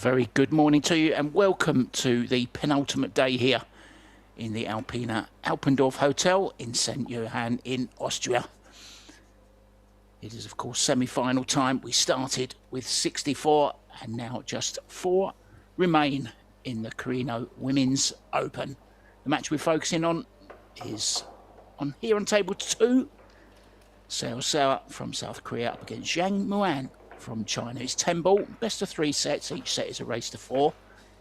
Very good morning to you and welcome to the penultimate day here in the Alpina Alpendorf Hotel in St. Johann in Austria. It is, of course, semi-final time. We started with 64 and now just 4 remain in the Carrinho Women's Open. The match we're focusing on is on here on table 2. Seo Seoa from South Korea up against Zhang Muyan from China. It's 10 ball, best of 3 sets. Each set is a race to 4.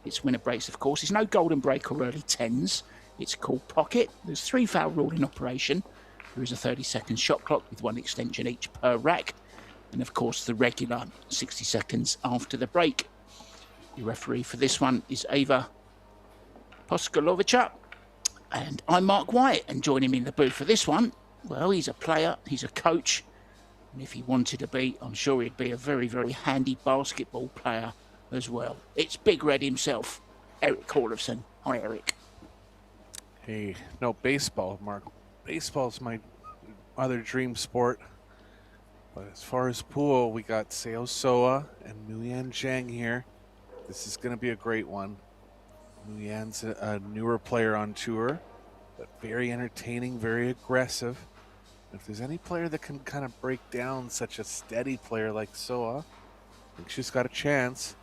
It's winner breaks, of course. It's no golden break or early 10s. It's called pocket. There's 3 foul rule in operation. There is a 30-second shot clock with 1 extension each per rack. And, of course, the regular 60 seconds after the break. The referee for this one is Eva Poskalovica. And I'm Mark White, and joining me in the booth for this one, well, he's a player, he's a coach. And if he wanted to be, I'm sure he'd be a very, very handy basketball player as well. It's Big Red himself, Eric Corlifson. Hi, Eric. Hey, no, baseball, Mark. Baseball's my other dream sport. But as far as pool, we got Seo Seoa and Muyan Zhang here. This is going to be a great one. Muyan's a newer player on tour, but very entertaining, very aggressive. If there's any player that can kind of break down such a steady player like Seoa, I think she's got a chance.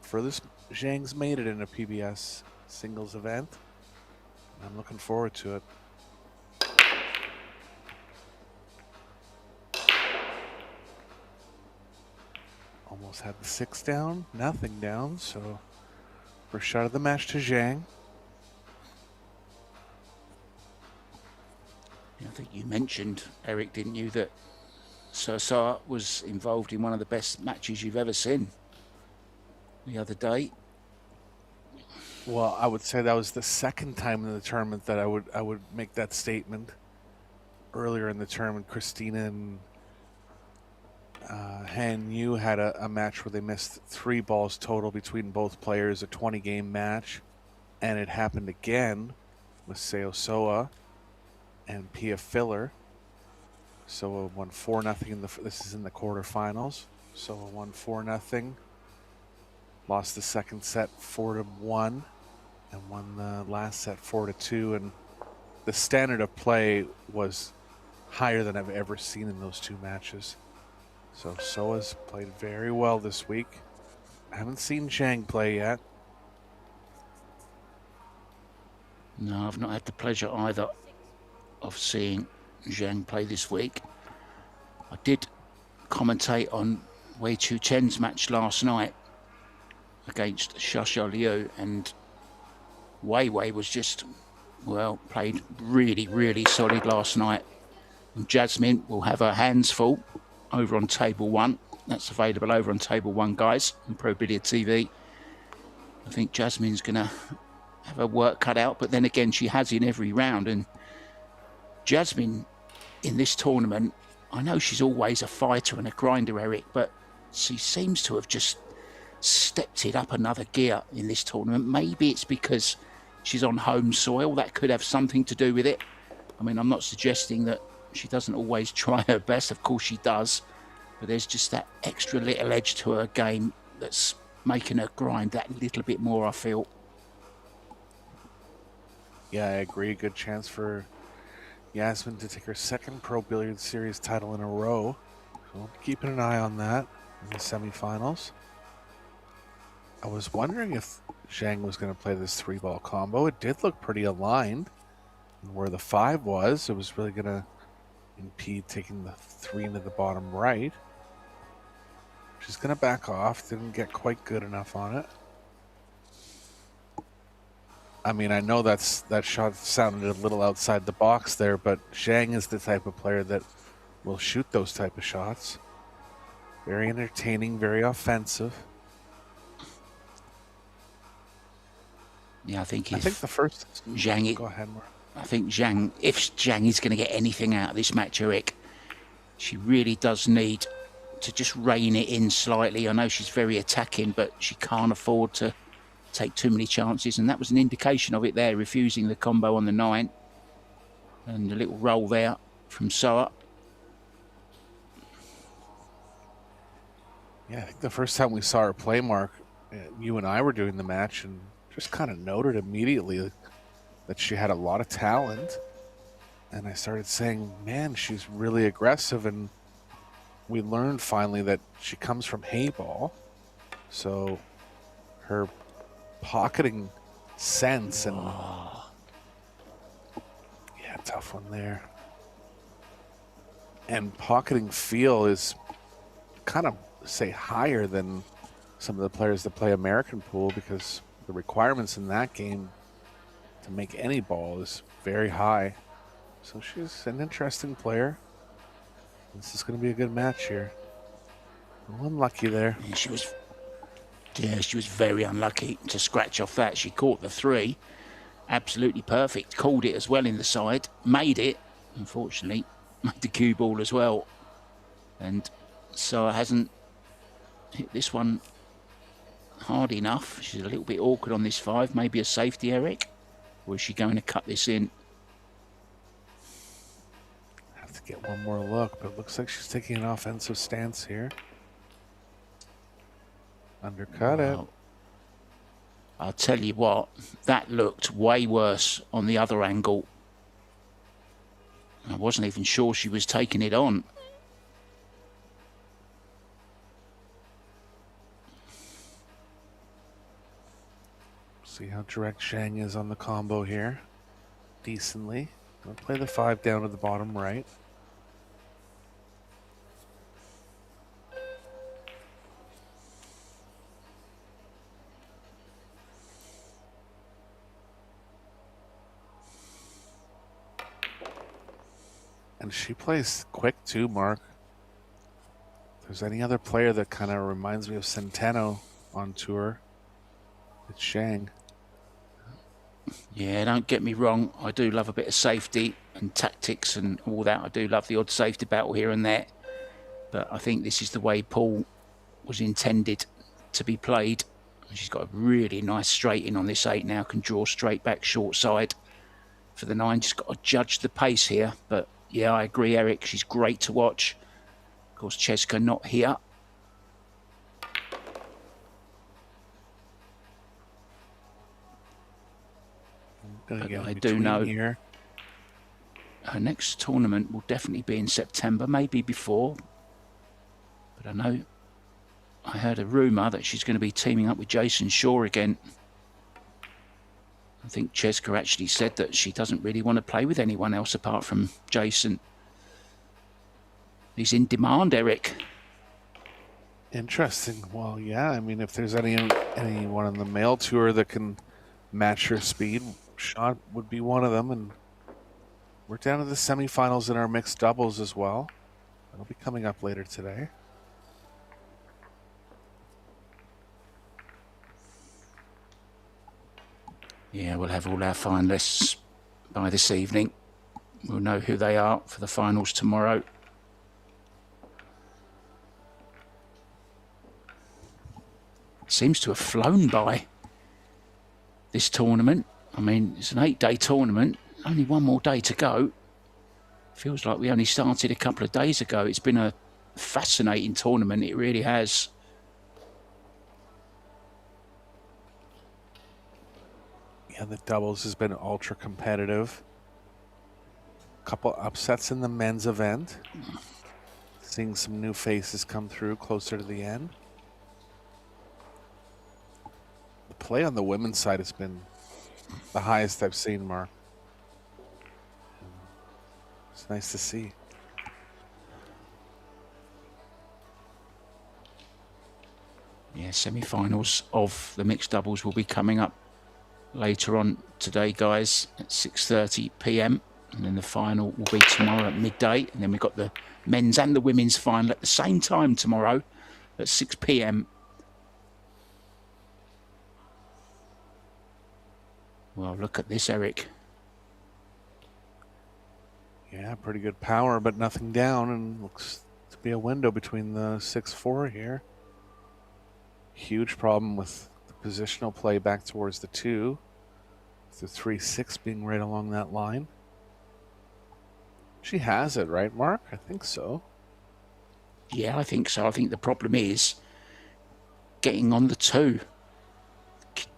Furthest Zhang's made it in a PBS singles event. I'm looking forward to it. Almost had the 6 down, nothing down, so first shot of the match to Zhang. I think you mentioned, Eric, didn't you, that Seo Seoa was involved in one of the best matches you've ever seen the other day. Well, I would say that was the second time in the tournament that I would make that statement. Earlier in the tournament, Christina and Han Yu had a match where they missed 3 balls total between both players, a 20-game match. And it happened again with Seo Seoa and Pia Filler. Seoa won 4-0 this is in the quarterfinals. Seoa won 4-0. Lost the second set 4-1 and won the last set 4-2. And the standard of play was higher than I've ever seen in those 2 matches. So Seoa's played very well this week. I haven't seen Zhang play yet. No, I've not had the pleasure either of seeing Zhang play this week. I did commentate on Wei Chu Chen's match last night against Xiaoxiao Liu, and Wei was just, well, played really, really solid last night. And Jasmine will have her hands full over on table 1. That's available over on table 1, guys, on Pro Billiards TV. I think Jasmine's going to have her work cut out, but then again, she has in every round. And Jasmine in this tournament, I know she's always a fighter and a grinder, Eric, but she seems to have just stepped it up another gear in this tournament. Maybe it's because she's on home soil. That could have something to do with it. I mean, I'm not suggesting that she doesn't always try her best. Of course she does. But there's just that extra little edge to her game that's making her grind that little bit more, I feel. Yeah, I agree. Good chance for Yasmin to take her 2nd Pro Billiards Series title in a row. So I'll be keeping an eye on that in the semifinals. I was wondering if Zhang was going to play this 3-ball combo. It did look pretty aligned. And where the 5 was, it was really going to impede taking the 3 into the bottom right. She's going to back off. Didn't get quite good enough on it. I mean, I know that shot sounded a little outside the box there, but Zhang is the type of player that will shoot those type of shots. Very entertaining, very offensive. Yeah, I think the first Zhang. Go ahead, Mark. I think Zhang, if Zhang is going to get anything out of this match, Eric, she really does need to just rein it in slightly. I know she's very attacking, but she can't afford to take too many chances, and that was an indication of it there, refusing the combo on the 9. And a little roll there from Seoa. Yeah, I think the first time we saw her play, Mark, you and I were doing the match and just kind of noted immediately that she had a lot of talent. And I started saying, man, she's really aggressive. And we learned finally that she comes from Hayball. So her pocketing sense and yeah, tough one there. And pocketing feel is kind of, say, higher than some of the players that play American pool, because the requirements in that game to make any ball is very high. So she's an interesting player. This is going to be a good match here. Unlucky there. Yeah, she was very unlucky to scratch off that. She caught the 3. Absolutely perfect. Called it as well in the side. Made it, unfortunately. Made the cue ball as well. And Seoa hasn't hit this one hard enough. She's a little bit awkward on this 5. Maybe a safety, Eric? Or is she going to cut this in? Have to get one more look, but it looks like she's taking an offensive stance here. Undercut it. I'll tell you what, that looked way worse on the other angle. I wasn't even sure she was taking it on. See how direct Zhang is on the combo here. Decently. Gonna play the 5 down to the bottom right. And she plays quick too, Mark. If there's any other player that kind of reminds me of Centeno on tour, it's Zhang. Yeah, don't get me wrong. I do love a bit of safety and tactics and all that. I do love the odd safety battle here and there. But I think this is the way pool was intended to be played. She's got a really nice straight in on this 8 now. Can draw straight back short side for the 9. Just got to judge the pace here. But yeah, I agree, Eric. She's great to watch. Of course, Cheska not here. I do know here. Her next tournament will definitely be in September, maybe before. But I know I heard a rumour that she's going to be teaming up with Jason Shaw again. I think Cheska actually said that she doesn't really want to play with anyone else apart from Jason. He's in demand, Eric. Interesting. Well, yeah, I mean, if there's anyone on the male tour that can match her speed, Shot would be one of them. And we're down to the semifinals in our mixed doubles as well. That'll be coming up later today. Yeah, we'll have all our finalists by this evening. We'll know who they are for the finals tomorrow. Seems to have flown by this tournament. I mean, it's an 8-day tournament. Only one more day to go. Feels like we only started a couple of days ago. It's been a fascinating tournament. It really has. Yeah, the doubles has been ultra competitive. Couple upsets in the men's event. Seeing some new faces come through closer to the end. The play on the women's side has been the highest I've seen, Mark. It's nice to see. Yeah, semi-finals of the mixed doubles will be coming up later on today, guys, at 6:30 p.m. And then the final will be tomorrow at midday. And then we've got the men's and the women's final at the same time tomorrow at 6 p.m. Well, look at this, Eric. Yeah, pretty good power, but nothing down, and looks to be a window between the 6-4 here. Huge problem with the positional play back towards the 2. The 3-6 being right along that line. She has it, right, Mark? I think so. Yeah, I think so. I think the problem is getting on the 2.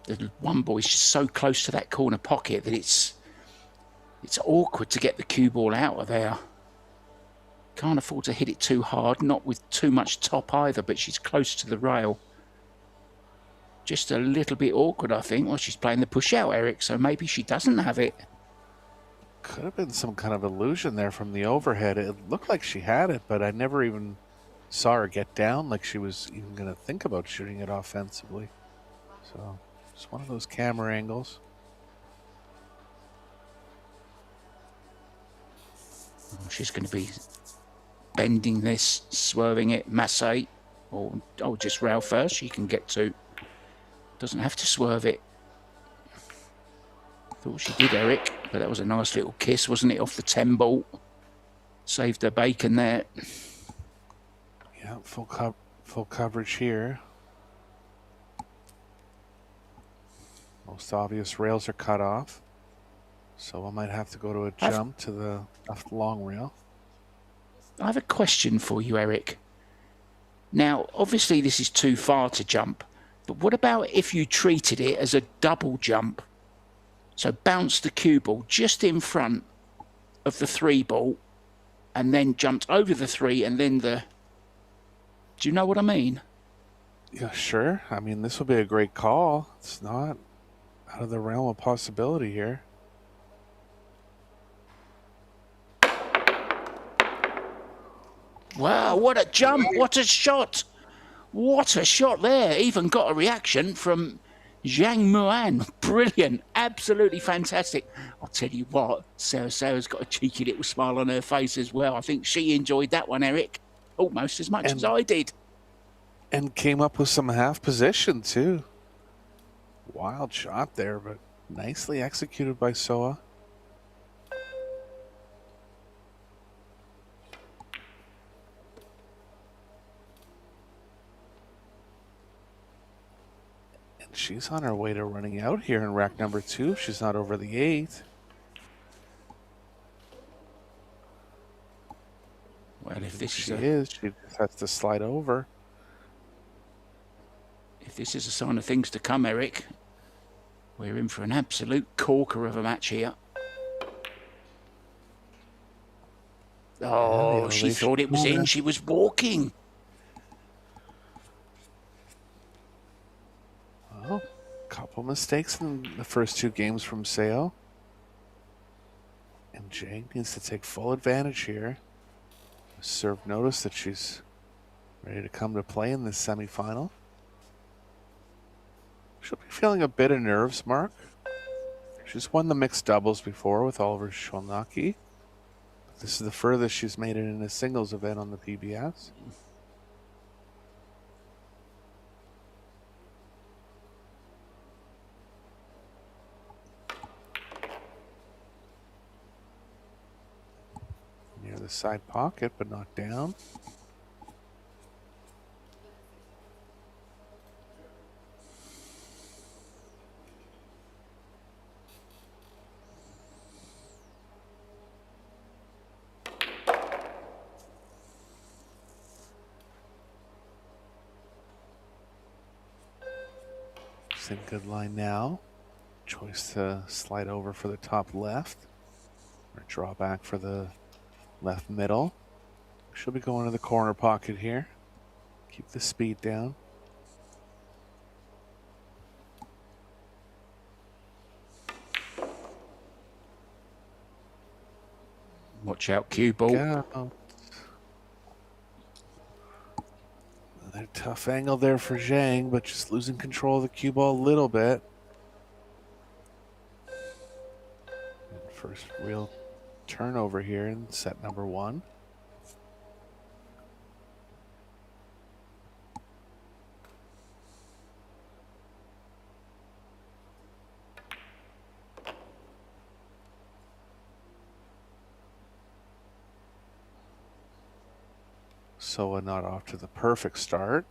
The one ball is just so close to that corner pocket that it's awkward to get the cue ball out of there. Can't afford to hit it too hard, not with too much top either, but she's close to the rail. Just a little bit awkward, I think. Well, she's playing the push out, Eric, so maybe she doesn't have it. Could have been some kind of illusion there from the overhead. It looked like she had it, but I never even saw her get down like she was even going to think about shooting it offensively. So, just one of those camera angles. She's going to be bending this, swerving it, masse, or just rail first. She can get to. Doesn't have to swerve it. Thought she did, Eric, but that was a nice little kiss, wasn't it, off the 10 ball? Saved her bacon there. Yeah, full coverage here. Most obvious rails are cut off, so I might have to go to a jump to the long rail. I have a question for you, Eric. Now, obviously this is too far to jump, but what about if you treated it as a double jump? So bounce the cue ball just in front of the 3 ball and then jumped over the 3 and then the... Do you know what I mean? Yeah, sure. I mean, this will be a great call. It's not out of the realm of possibility here. Wow, what a jump, what a shot. What a shot there. Even got a reaction from Zhang Muyan. Brilliant, absolutely fantastic. I'll tell you what, Seo Seoa's got a cheeky little smile on her face as well. I think she enjoyed that one, Eric, almost as much as I did. And came up with some half position too. Wild shot there, but nicely executed by Seoa. She's on her way to running out here in rack number 2 if she's not over the 8. Well, if this she just has to slide over. If this is a sign of things to come, Eric, we're in for an absolute corker of a match here. Oh, she thought it was in. She was walking. Well, couple mistakes in the first 2 games from Seo. And Zhang needs to take full advantage here. Serve notice that she's ready to come to play in this semifinal. She'll be feeling a bit of nerves, Mark. She's won the mixed doubles before with Oliver Shulnaki. This is the furthest she's made it in a singles event on the PBS. Near the side pocket, but not down. In good line now. Choice to slide over for the top left or draw back for the left middle. She'll be going to the corner pocket here. Keep the speed down. Watch out, cue ball. Yeah. Another tough angle there for Zhang, but just losing control of the cue ball a little bit. And first real turnover here in set number 1. Seoa not off to the perfect start.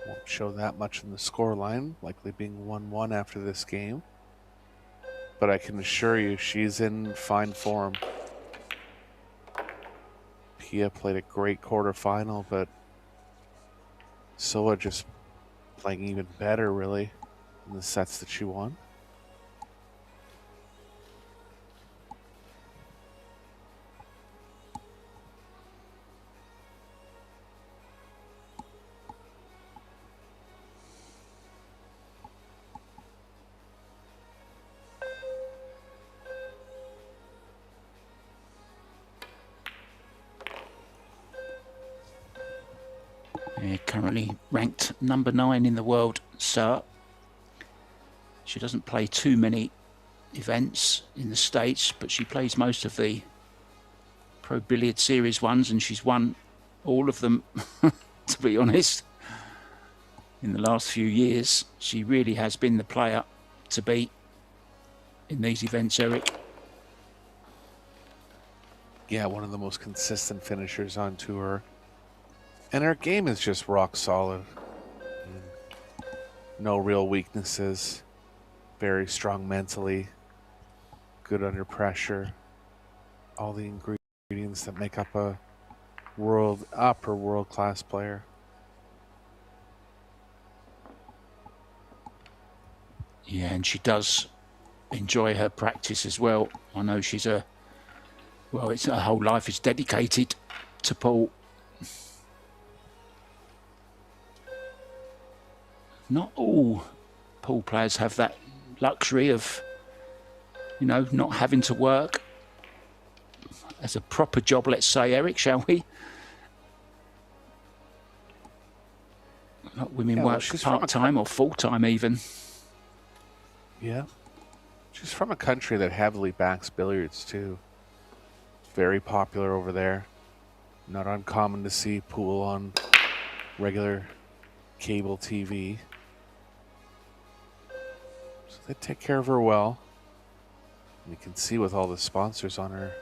Won't show that much in the scoreline, likely being 1-1 after this game. But I can assure you she's in fine form. Pia played a great quarterfinal, but Seoa just playing even better, really. in the sets that she won. Currently ranked number 9 in the world, Seo. She doesn't play too many events in the States, but she plays most of the Pro Billiard Series ones, and she's won all of them, to be honest. In the last few years, she really has been the player to beat in these events, Eric. Yeah, one of the most consistent finishers on tour. And her game is just rock solid. No real weaknesses. Very strong mentally. Good under pressure. All the ingredients that make up a world-class player. Yeah, and she does enjoy her practice as well. I know she's her whole life is dedicated to pool. Not all pool players have that luxury of, you know, not having to work as a proper job, let's say, Eric, shall we? Not women work part-time or full-time even. Yeah. She's from a country that heavily backs billiards, too. Very popular over there. Not uncommon to see pool on regular cable TV. So they take care of her well. And you can see with all the sponsors on her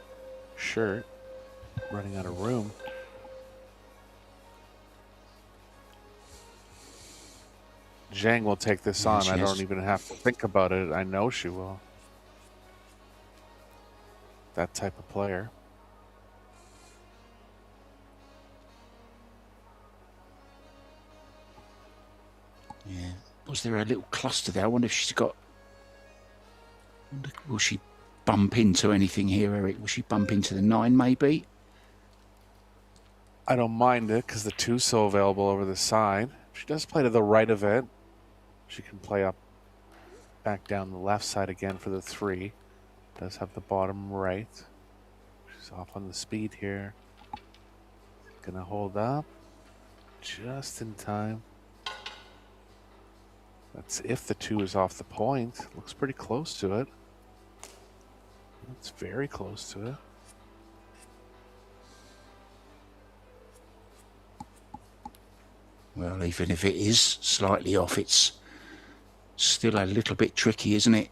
shirt, running out of room. Zhang will take this on. I don't even have to think about it. I know she will. That type of player. Yeah. Was there a little cluster there? I wonder if she's got... Will she bump into anything here, Eric? Will she bump into the 9 maybe? I don't mind it because the 2's so available over the side. She does play to the right of it. She can play up, back down the left side again for the 3. Does have the bottom right. She's off on the speed here. Gonna hold up just in time. That's if the 2 is off the point. Looks pretty close to it. It's very close to it. Well, even if it is slightly off, it's still a little bit tricky, isn't it?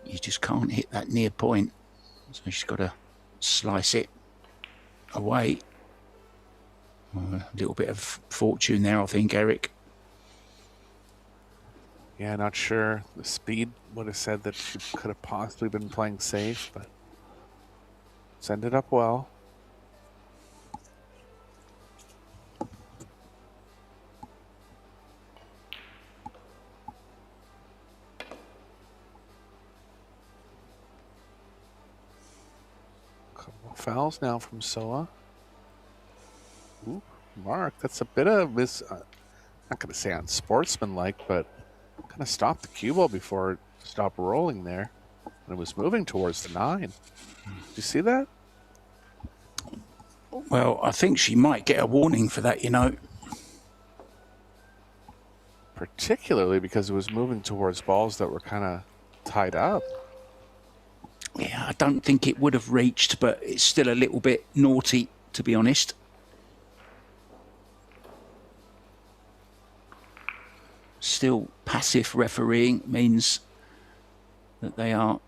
You just can't hit that near point. So she's got to slice it away. A little bit of fortune there, I think, Eric. Yeah, not sure. The speed would have said that she could have possibly been playing safe, but it's ended up well. Couple fouls now from Seoa. Ooh, Mark, that's a bit of not going to say unsportsmanlike, but kind of stopped the cue ball before it stopped rolling there. And it was moving towards the 9. Did you see that? Well, I think she might get a warning for that, you know. Particularly because it was moving towards balls that were kind of tied up. Yeah, I don't think it would have reached, but it's still a little bit naughty, to be honest. Still, passive refereeing means that they are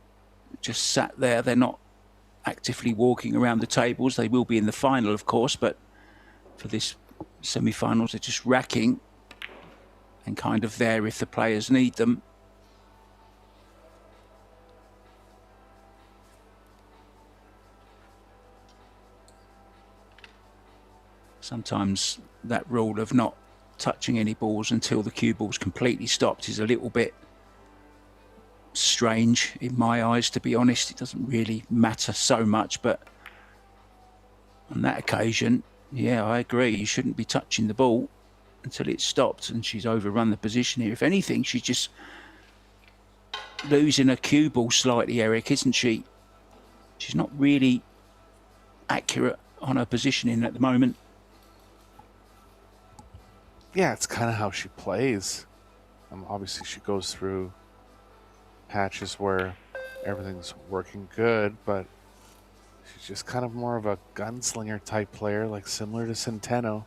just sat there. They're not actively walking around the tables. They will be in the final, of course, but for this semi-finals, they're just racking and kind of there if the players need them. Sometimes that rule of not touching any balls until the cue ball's completely stopped is a little bit strange in my eyes, to be honest. It doesn't really matter so much, but on that occasion, yeah, I agree. You shouldn't be touching the ball until it's stopped, and she's overrun the position here. If anything, she's just losing her cue ball slightly, Eric, isn't she? She's not really accurate on her positioning at the moment. Yeah, it's kind of how she plays. Obviously, she goes through patches where everything's working good, but she's just kind of more of a gunslinger type player, like similar to Centeno.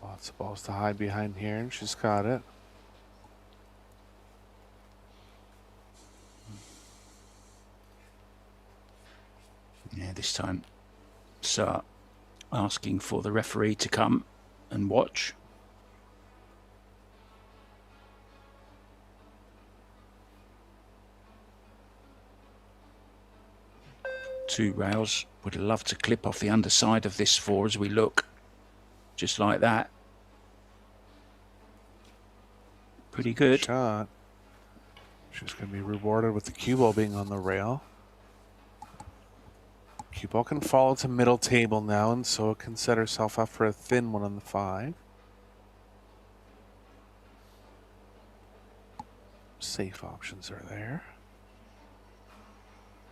Lots of balls to hide behind here, and she's got it. Yeah, this time, so asking for the referee to come and watch. Two rails. Would love to clip off the underside of this four as we look. Just like that. Pretty good. Shot. She's going to be rewarded with the cue ball being on the rail. Cue ball can fall to middle table now, and so it can set herself up for a thin one on the 5. Safe options are there.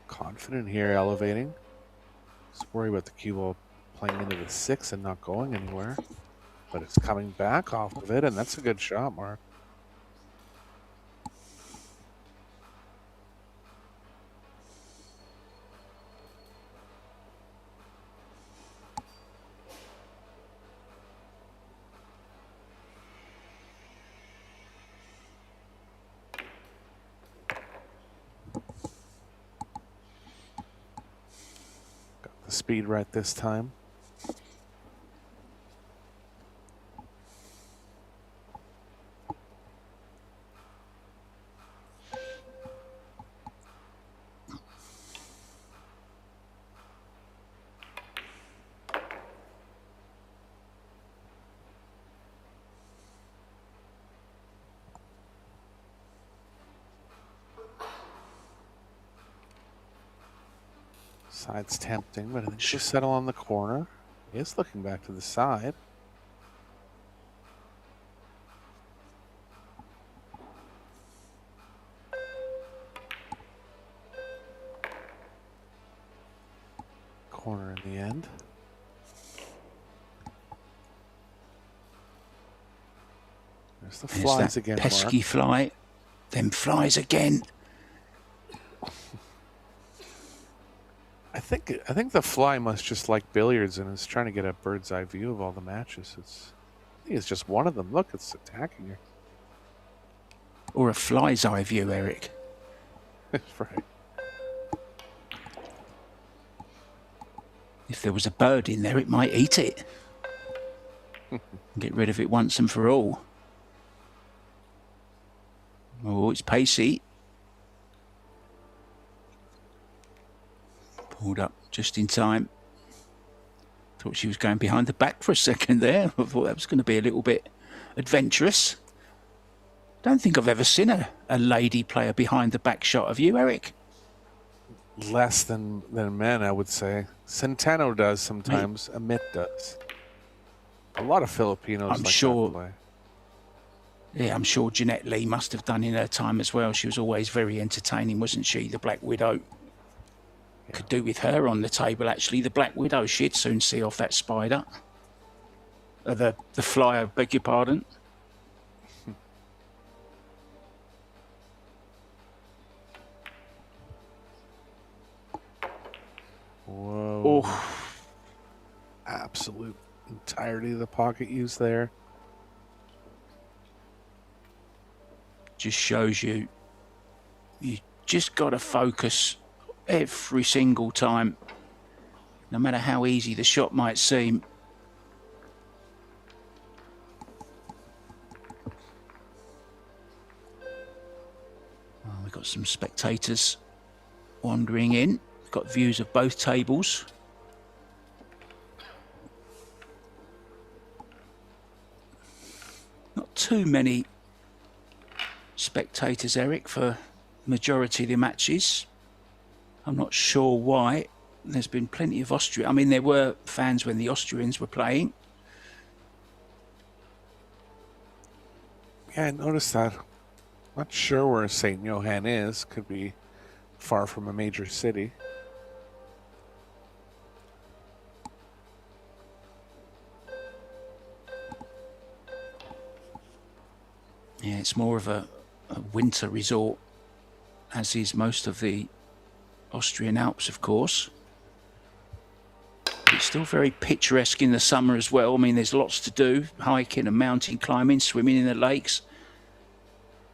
Confident here, elevating. Just worry about the cue ball playing into the 6 and not going anywhere. But it's coming back off of it, and that's a good shot, Mark. Speed right this time. Side's tempting, but I think she'll settle on the corner. He is looking back to the side. Corner in the end. There's the flies again, pesky Mark. Fly. Them flies again. I think the fly must just like billiards and is trying to get a bird's eye view of all the matches. I think it's just one of them. Look, it's attacking her. Or a fly's eye view, Eric. Right. If there was a bird in there, it might eat it. Get rid of it once and for all. Oh, it's pacey. Pulled up just in time. Thought she was going behind the back for a second there. I thought that was going to be a little bit adventurous. Don't think I've ever seen a lady play a behind the back shot of you, Eric. Less than men, I would say. Centeno does sometimes. Amit does. A lot of Filipinos I'm like sure, that play. Yeah, I'm sure Jeanette Lee must have done in her time as well. She was always very entertaining, wasn't she? The Black Widow. Yeah. Could do with her on the table, actually. The Black Widow, she'd soon see off that spider. The fly, I beg your pardon. Whoa. Oh. Absolute entirety of the pocket use there. Just shows you just got to focus every single time. No matter how easy the shot might seem, Got some spectators wandering in. Got views of both tables. Not too many spectators, Eric, for majority of the matches. I'm not sure why. There's been plenty of Austrian. I mean, there were fans when the Austrians were playing. Yeah, I noticed that. Not sure where St. Johann is. Could be far from a major city. Yeah, it's more of a winter resort, as is most of the Austrian Alps, of course. But it's still very picturesque in the summer as well. I mean, there's lots to do. Hiking and mountain climbing, swimming in the lakes.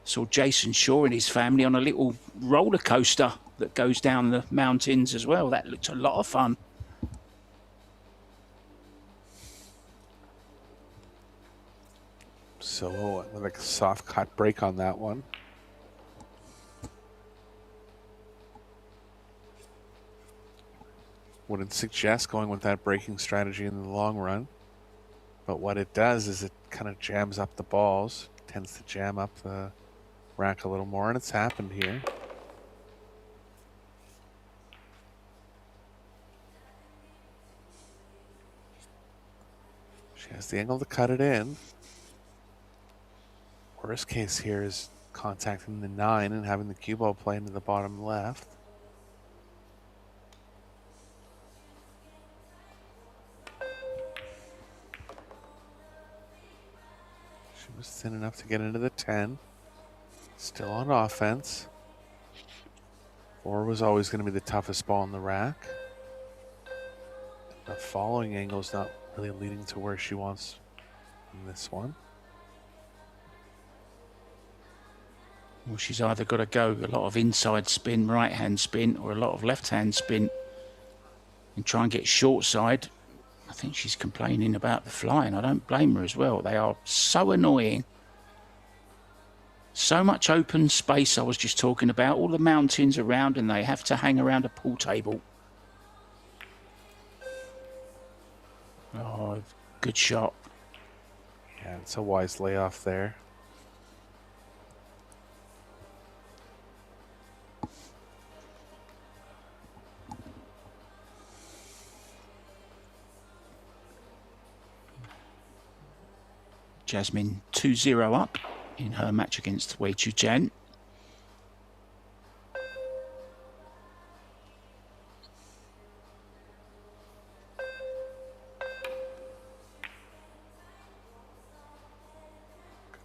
Saw Jason Shaw and his family on a little roller coaster that goes down the mountains as well. That looked a lot of fun. So, like a soft cut break on that one. Wouldn't suggest going with that breaking strategy in the long run. But what it does is it kind of jams up the balls, tends to jam up the rack a little more, and it's happened here. She has the angle to cut it in. Worst case here is contacting the 9 and having the cue ball play into the bottom left. She was thin enough to get into the 10. Still on offense. 4 was always going to be the toughest ball in the rack. The following angle is not really leading to where she wants in this one. Well, she's either got to go a lot of inside spin, right-hand spin, or a lot of left-hand spin and try and get short side. I think she's complaining about the flying. I don't blame her as well. They are so annoying. So much open space I was just talking about. All the mountains around, and they have to hang around a pool table. Oh, good shot. Yeah, it's a wise layoff there. Jasmine 2-0 up in her match against Wei Chu-jen.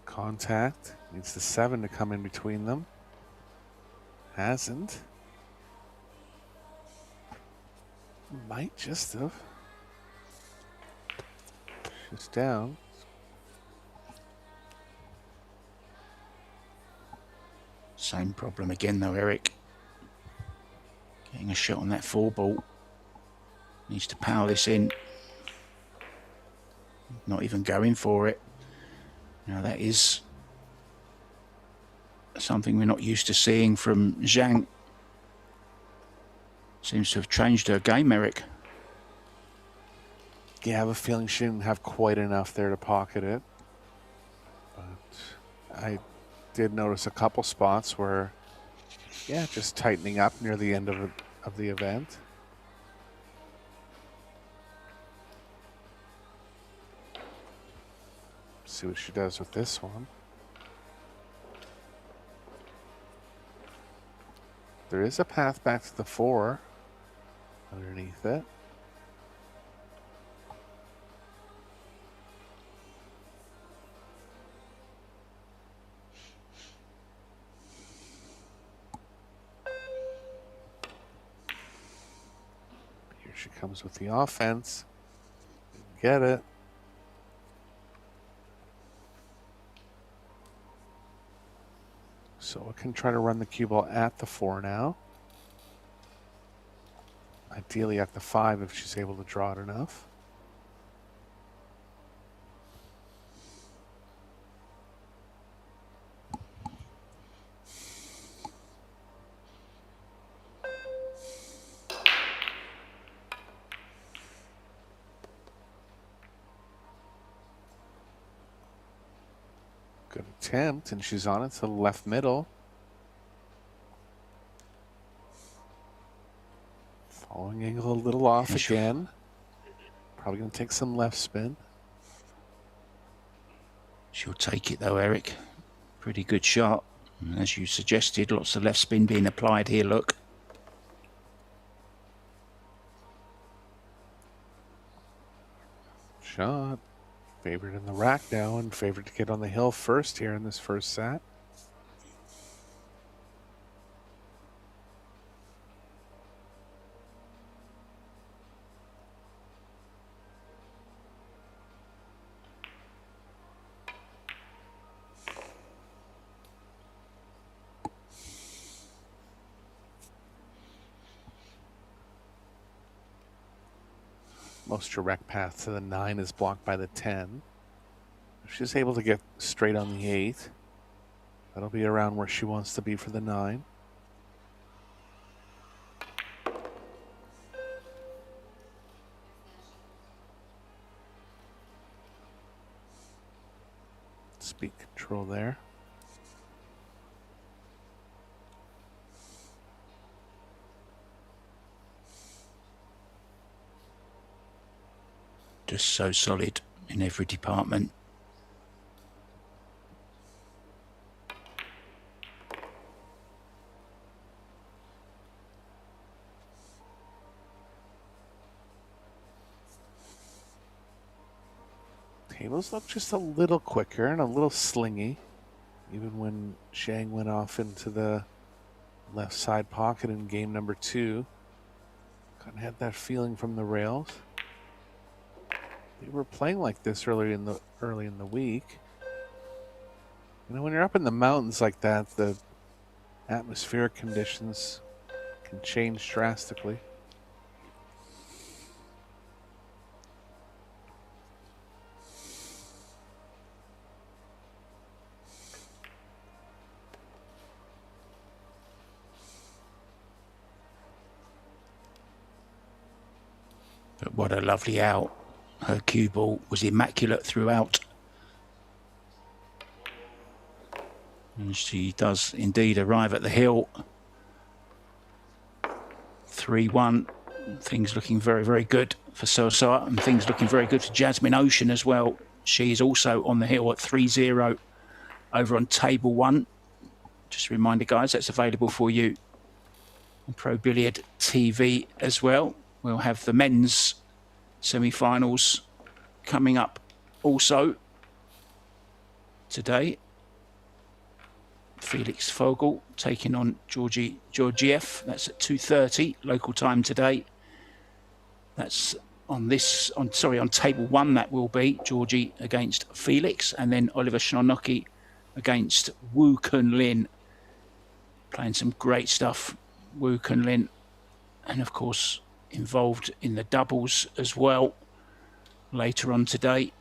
Contact. Needs the 7 to come in between them. Hasn't. Might just have. She's down. Same problem again though, Eric. Getting a shot on that 4 ball. Needs to power this in. Not even going for it. Now that is something we're not used to seeing from Zhang. Seems to have changed her game, Eric. Yeah, I have a feeling she didn't have quite enough there to pocket it. But I did notice a couple spots where, yeah, just tightening up near the end of the event. See what she does with this one. There is a path back to the 4 underneath it. Here she comes with the offense. Get it. So I can try to run the cue ball at the 4 now. Ideally at the 5 if she's able to draw it enough. Good attempt, and she's on it to the left middle. Following angle a little off again. Probably going to take some left spin. She'll take it though, Eric. Pretty good shot. And as you suggested, lots of left spin being applied here, look. Shot. Favored in the rack now and favored to get on the hill first here in this first set. Most direct path to the 9 is blocked by the 10. If she's able to get straight on the 8, that'll be around where she wants to be for the 9. Speed control there. Just so solid in every department. Tables look just a little quicker and a little slingy. Even when Zhang went off into the left side pocket in game number 2. Kind of had that feeling from the rails. They were playing like this early in the week. You know, when you're up in the mountains like that, the atmospheric conditions can change drastically. But what a lovely out. Her cue ball was immaculate throughout. And she does indeed arrive at the hill. 3-1. Things looking very, very good for Seo Seoa, and things looking very good for Jasmine Ocean as well. She is also on the hill at 3-0 over on table 1. Just a reminder, guys, that's available for you on Pro Billiard TV as well. We'll have the men's semi-finals coming up also today. Felix Fogel taking on Georgiev. That's at 2:30 local time today. That's on table 1. That will be Georgie against Felix, and then Oliver Sharnocky against Woo Kun Lin. Playing some great stuff, Woo Kun Lin, and of course involved in the doubles as well later on today.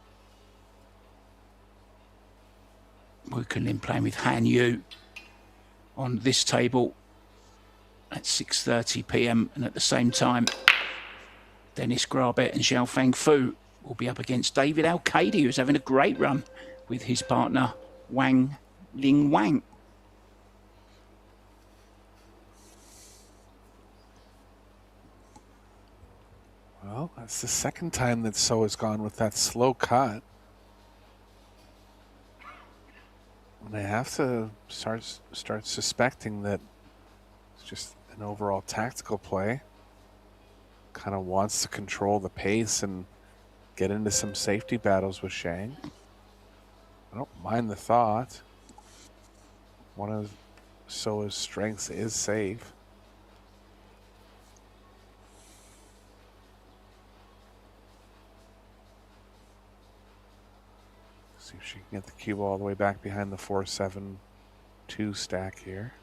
Woo Kun Lin playing with Han Yu on this table at 6:30 p.m. and at the same time Dennis Grabet and Xiaofang Fu will be up against David Al-Qaedi, who's having a great run with his partner Wang Ling Wang. Well, that's the second time that Seoa's gone with that slow cut. And they have to start suspecting that it's just an overall tactical play. Kind of wants to control the pace and get into some safety battles with Zhang. I don't mind the thought. One of Seoa's strengths is save. See if she can get the cue all the way back behind the 4-7-2 stack here.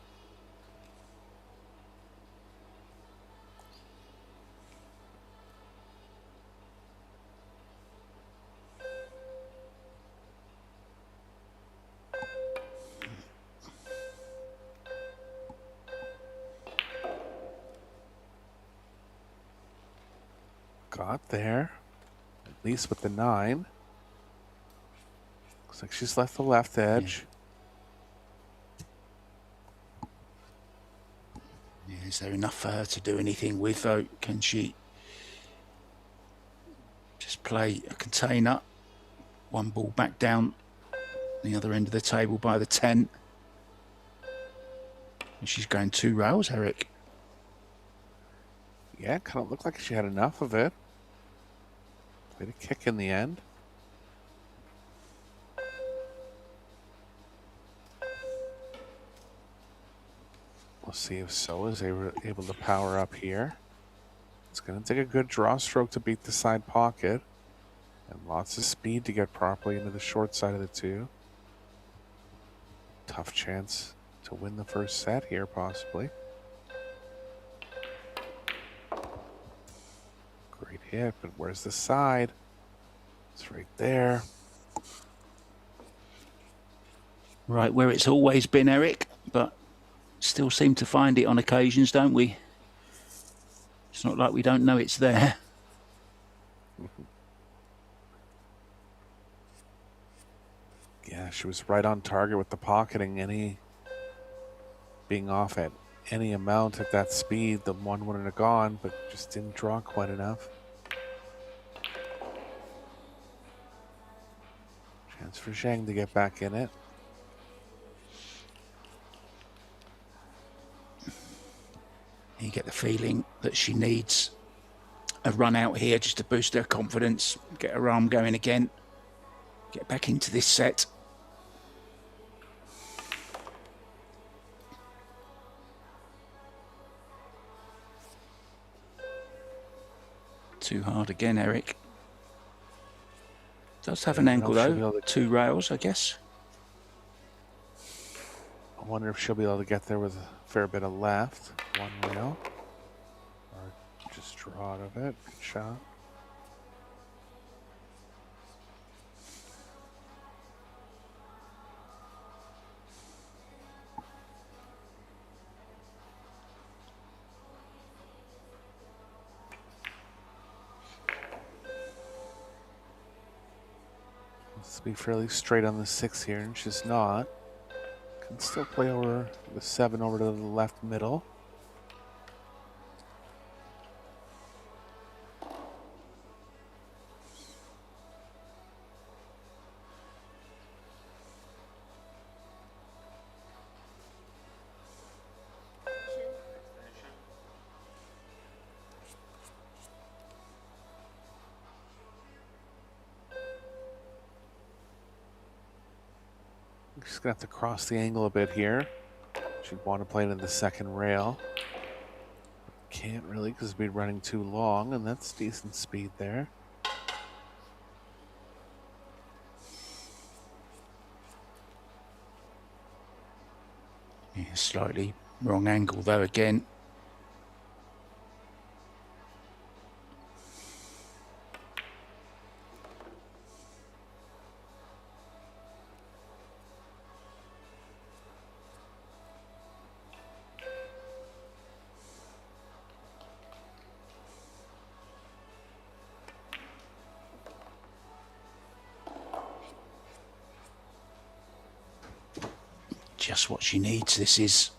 Got there, at least with the 9. Looks like she's left the left edge. Yeah, is there enough for her to do anything with, though? Can she just play a container? One ball back down the other end of the table by the 10. And she's going 2 rails, Eric. Yeah, kind of looked like she had enough of it. Played a kick in the end. We'll see if Seoa is able to power up here. It's going to take a good draw stroke to beat the side pocket. And lots of speed to get properly into the short side of the 2. Tough chance to win the first set here, possibly. Great hit, but where's the side? It's right there. Right where it's always been, Eric, but still seem to find it on occasions, don't we? It's not like we don't know it's there. Yeah, she was right on target with the pocketing. Being off at any amount at that speed, the one wouldn't have gone, but just didn't draw quite enough. Chance for Zhang to get back in it. You get the feeling that she needs a run out here just to boost her confidence, get her arm going again, get back into this set. Too hard again, Eric. Does have an angle though, 2 rails, I guess. I wonder if she'll be able to get there with a fair bit of left. 1 rail. Or just draw out of it. Good shot. Let's be fairly straight on the 6 here, and she's not. Can still play over the 7 over to the left middle. She's going to have to cross the angle a bit here. She'd want to play it in the 2nd rail. Can't really because we'd be running too long, and that's decent speed there. Yeah, slightly wrong angle though again. Just what she needs, this is.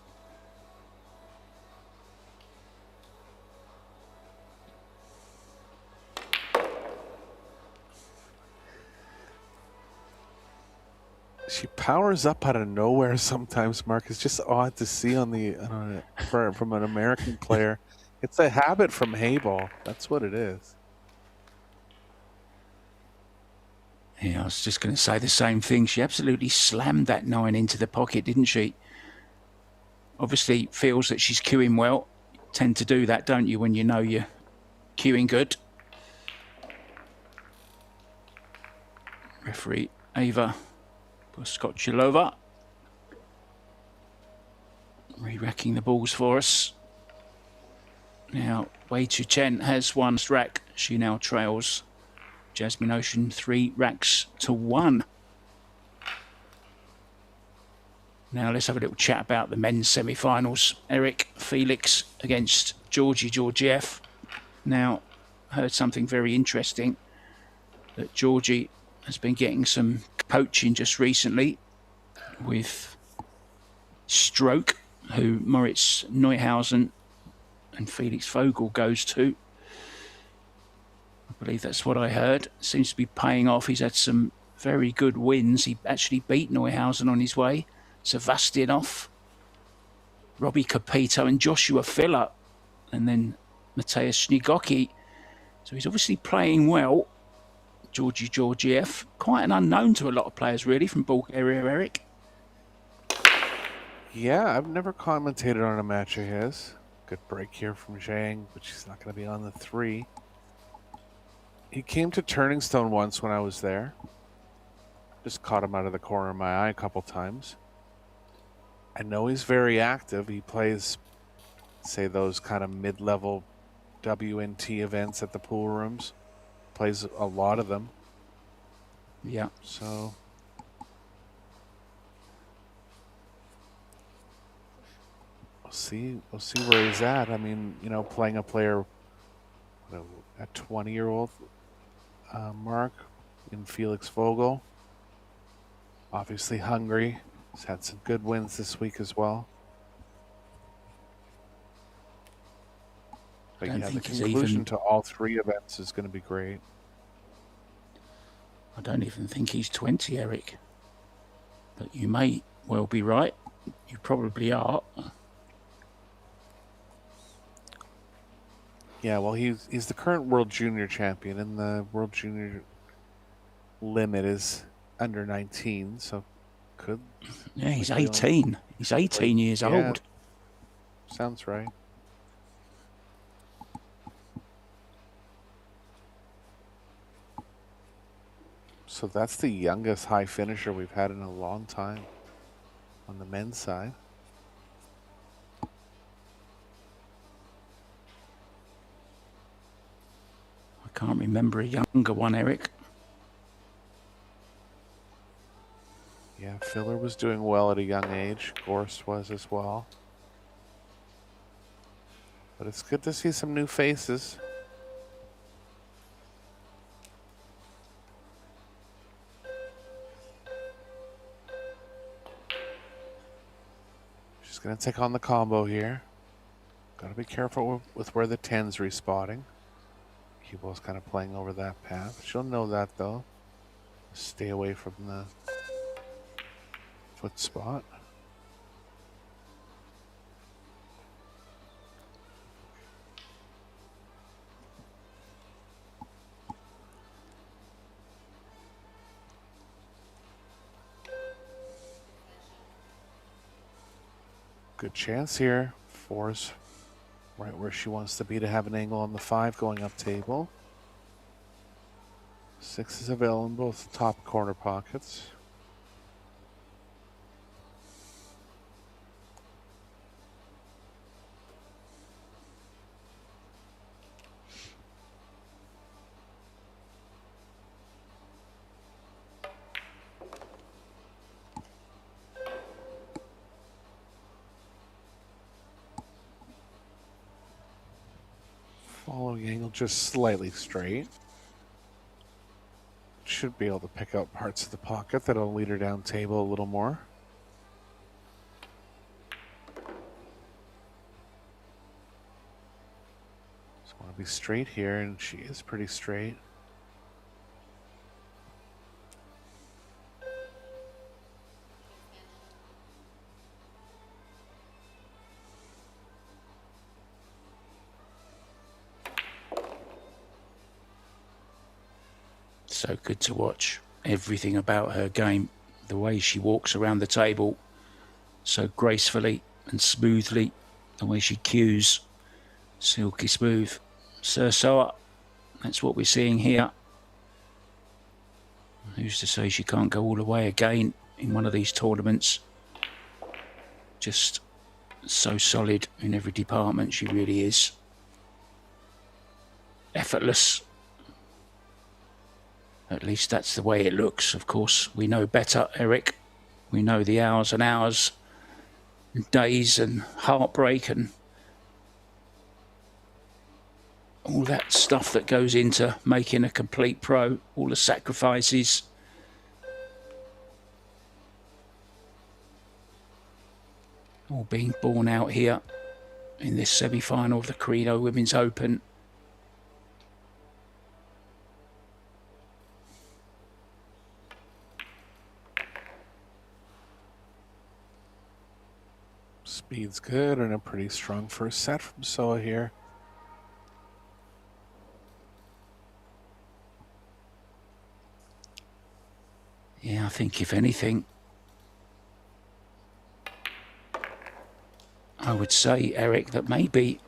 She powers up out of nowhere sometimes, Mark. It's just odd to see on the from an American player. It's a habit from Hayball. That's what it is. Yeah, I was just going to say the same thing. She absolutely slammed that 9 into the pocket, didn't she? Obviously feels that she's cueing well. You tend to do that, don't you, when you know you're cueing good. Referee Ava Poskochelova re-racking the balls for us. Now, Wei Chu Chen has 1 rack. She now trails Jasmine Ocean 3 racks to 1. Now let's have a little chat about the men's semi-finals. Eric Felix against Georgi Georgiev. Now, heard something very interesting, that Georgi has been getting some poaching just recently with Stroke, who Moritz Neuhausen and Felix Vogel goes to. I believe that's what I heard. Seems to be paying off. He's had some very good wins. He actually beat Neuhausen on his way. Sevastyanov, Robbie Capito and Joshua Filler, and then Mateusz Śnigoki. So he's obviously playing well. Georgi Georgiev, quite an unknown to a lot of players really from Bulgaria, Eric. Yeah, I've never commentated on a match of his. Good break here from Zhang, but she's not going to be on the 3. He came to Turning Stone once when I was there. Just caught him out of the corner of my eye a couple times. I know he's very active. He plays, say, those kind of mid-level WNT events at the pool rooms. Plays a lot of them. Yeah. So we'll see where he's at. I mean, you know, playing a player at 20-year-old mark in Felix Vogel. Obviously hungry. He's had some good wins this week as well. But yeah, the conclusion to all 3 events is going to be great. I don't even think he's 20, Eric. But you may well be right. You probably are. Yeah, well, he's the current World Junior champion, and the World Junior limit is under 19, so could... Yeah, he's 18. He's 18 years old. Sounds right. So that's the youngest high finisher we've had in a long time on the men's side. I can't remember a younger one, Eric. Yeah, Filler was doing well at a young age. Gorst was as well. But it's good to see some new faces. She's going to take on the combo here. Got to be careful with where the 10's respotting. Cue ball's kind of playing over that path. She'll know that, though. Stay away from the foot spot. Good chance here. 4's right where she wants to be to have an angle on the 5 going up table. 6 is available in both top corner pockets. Following angle just slightly straight. Should be able to pick out parts of the pocket that'll lead her down table a little more. Just want to be straight here, and she is pretty straight. So good to watch. Everything about her game, the way she walks around the table so gracefully and smoothly, the way she cues, silky smooth. Seo Seoa, that's what we're seeing here. Who's to say she can't go all the way again in one of these tournaments? Just so solid in every department, she really is. Effortless. At least that's the way it looks. Of course, we know better, Eric. We know the hours and hours, and days and heartbreak and all that stuff that goes into making a complete pro, all the sacrifices. all being borne out here in this semi-final of the Carrinho Women's Open. Speed's good and a pretty strong first set from Seoa here. Yeah, I think if anything, I would say, Eric, that maybe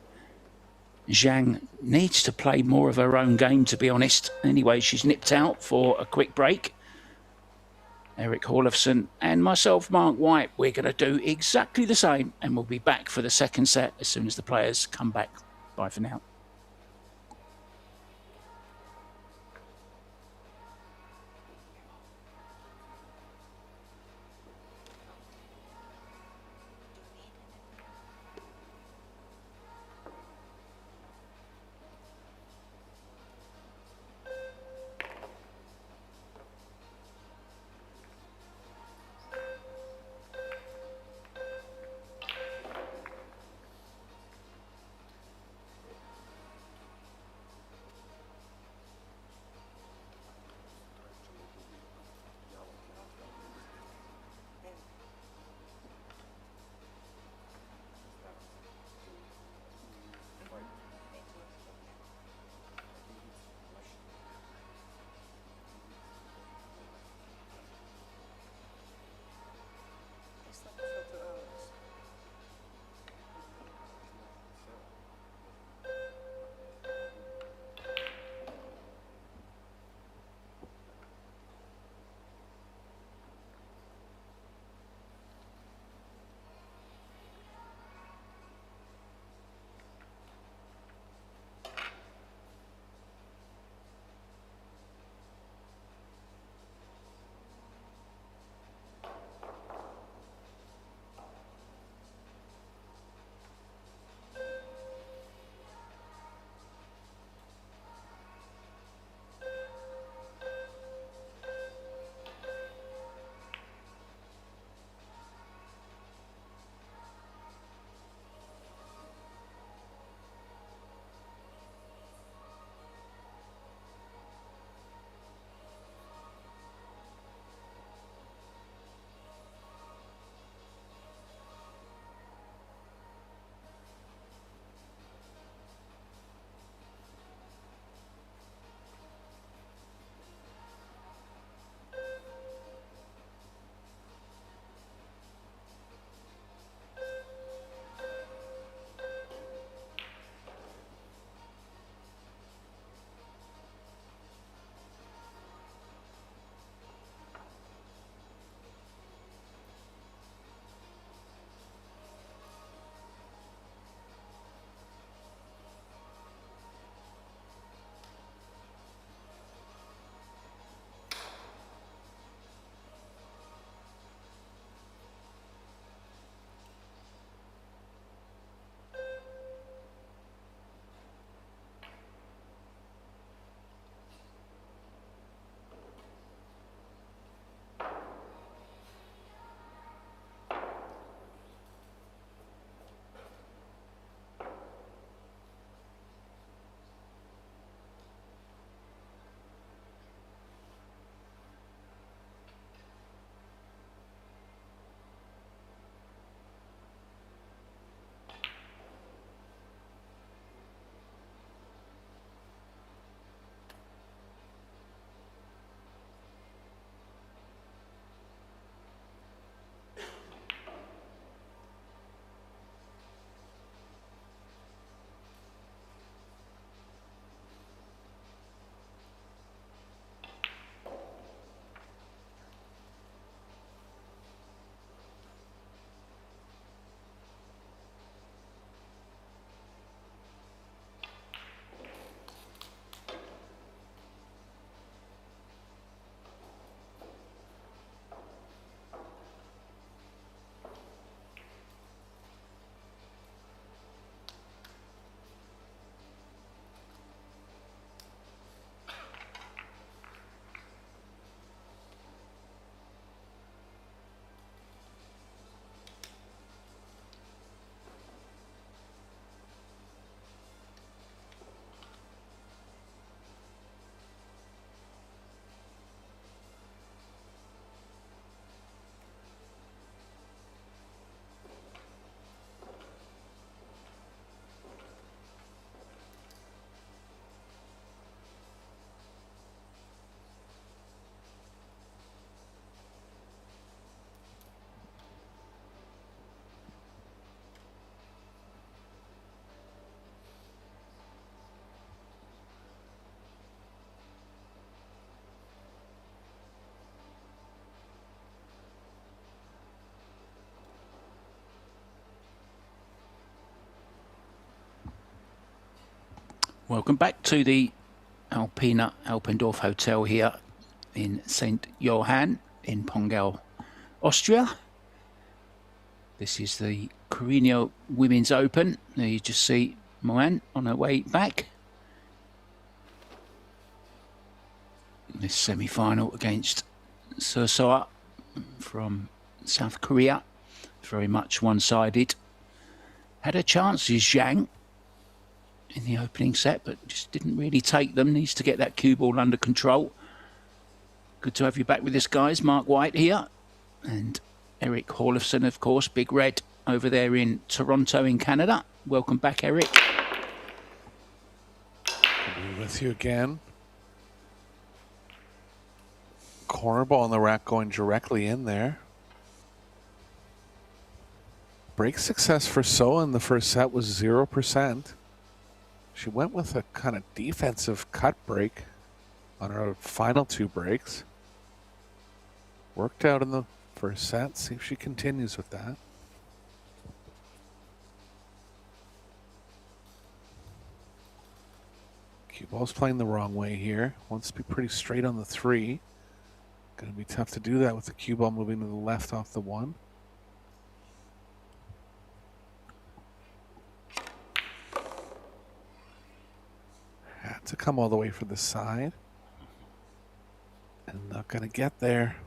Zhang needs to play more of her own game, to be honest. Anyway, she's nipped out for a quick break. Eric Horlofson and myself, Mark White, we're going to do exactly the same, and we'll be back for the second set as soon as the players come back. Bye for now. Welcome back to the Alpina Alpendorf Hotel here in St. Johann in Pongau, Austria. This is the Carrinho Women's Open. There you just see Muyan on her way back. This semi-final against Seo Seoa from South Korea. Very much one-sided. Had a chance, is Zhang, in the opening set, but just didn't really take them. Needs to get that cue ball under control. Good to have you back with us, guys. Mark White here. And Eric Horlofson, of course, Big Red over there in Toronto in Canada. Welcome back, Eric. I'll be with you again. Corner ball in the rack going directly in there. Break success for Seoa in the first set was 0%. She went with a kind of defensive cut break on her final 2 breaks. Worked out in the first set. See if she continues with that. Cue ball's playing the wrong way here. Wants to be pretty straight on the 3. Going to be tough to do that with the cue ball moving to the left off the 1. Had to come all the way for the side. And not going to get there.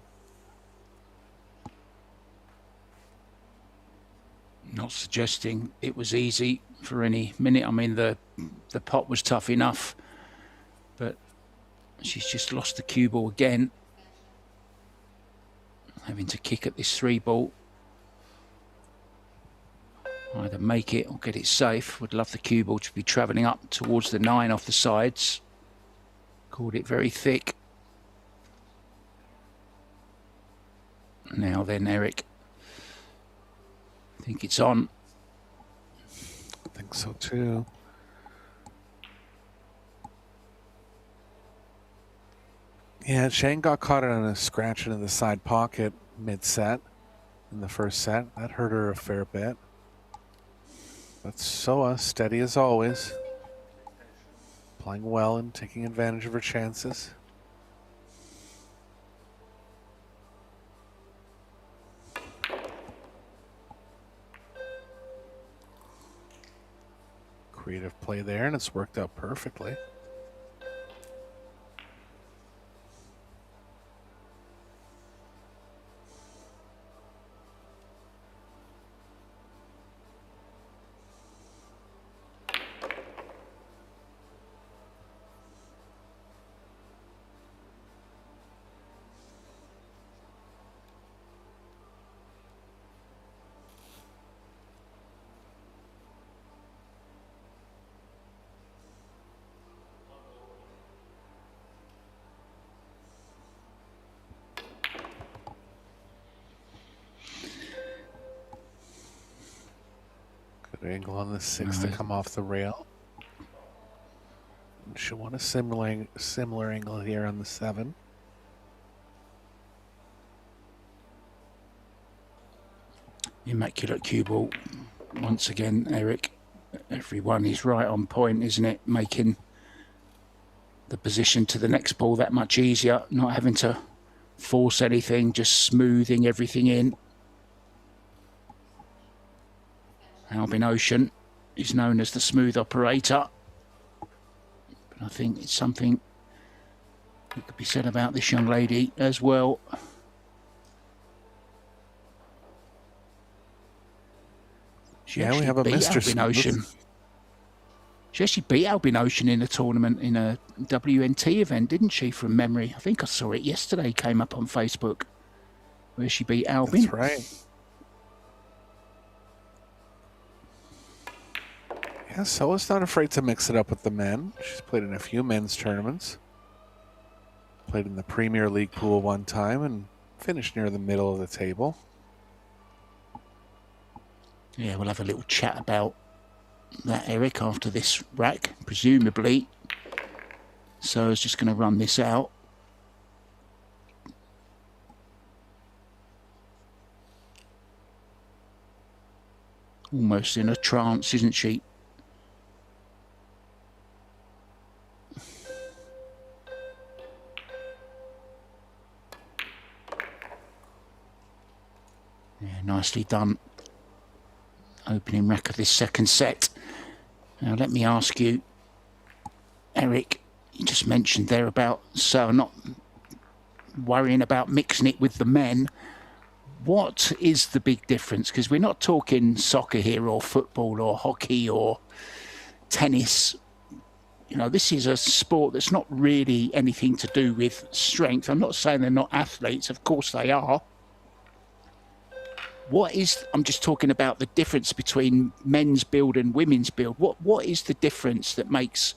Not suggesting it was easy for any minute. I mean, the pot was tough enough, but she's just lost the cue ball again. Having to kick at this 3 ball. Either make it or get it safe. Would love the cue ball to be travelling up towards the 9 off the sides. Called it very thick. Now then, Eric. I think it's on. I think so too. Yeah, Shane got caught on a scratch into the side pocket mid-set in the first set. That hurt her a fair bit. But Seoa, steady as always. Playing well and taking advantage of her chances. Creative play there, and it's worked out perfectly. Good angle on the 6 to come off the rail. And she'll want a similar angle here on the 7. Immaculate cue ball. Once again, Eric. Everyone is right on point, isn't it? Making the position to the next ball that much easier. Not having to force anything, just smoothing everything in. Albin Ocean is known as the smooth operator. But I think it's something that could be said about this young lady as well. She we have a Mr. Albin Ocean. She actually beat Albin Ocean in a tournament in a WNT event, didn't she, from memory? I think I saw it yesterday, came up on Facebook, where she beat Albin. That's right. Yeah, Seoa's not afraid to mix it up with the men. She's played in a few men's tournaments. Played in the Premier League pool one time and finished near the middle of the table. Yeah, we'll have a little chat about that, Eric, after this rack, presumably. So I was just going to run this out. Almost in a trance, isn't she? Yeah, nicely done. Opening rack of this second set. Now let me ask you, Eric, you just mentioned there about Seo not worrying about mixing it with the men. What is the big difference? Because we're not talking soccer here or football or hockey or tennis. You know, this is a sport that's not really anything to do with strength. I'm not saying they're not athletes. Of course they are. What is, I'm just talking about the difference between men's build and women's build. What is the difference that makes,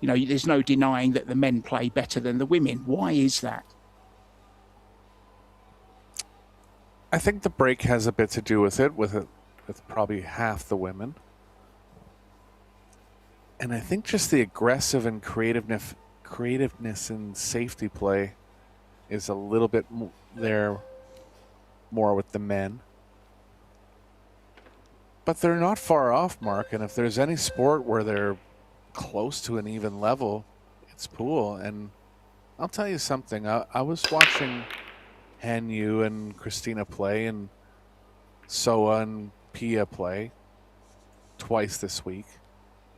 you know, there's no denying that the men play better than the women. Why is that? I think the break has a bit to do with it, with probably half the women. And I think just the aggressive and creativeness and safety play is a little bit there more with the men. But they're not far off, Mark. And if there's any sport where they're close to an even level, it's pool. And I'll tell you something. I was watching Han Yu and Christina play and Soa and Pia play twice this week.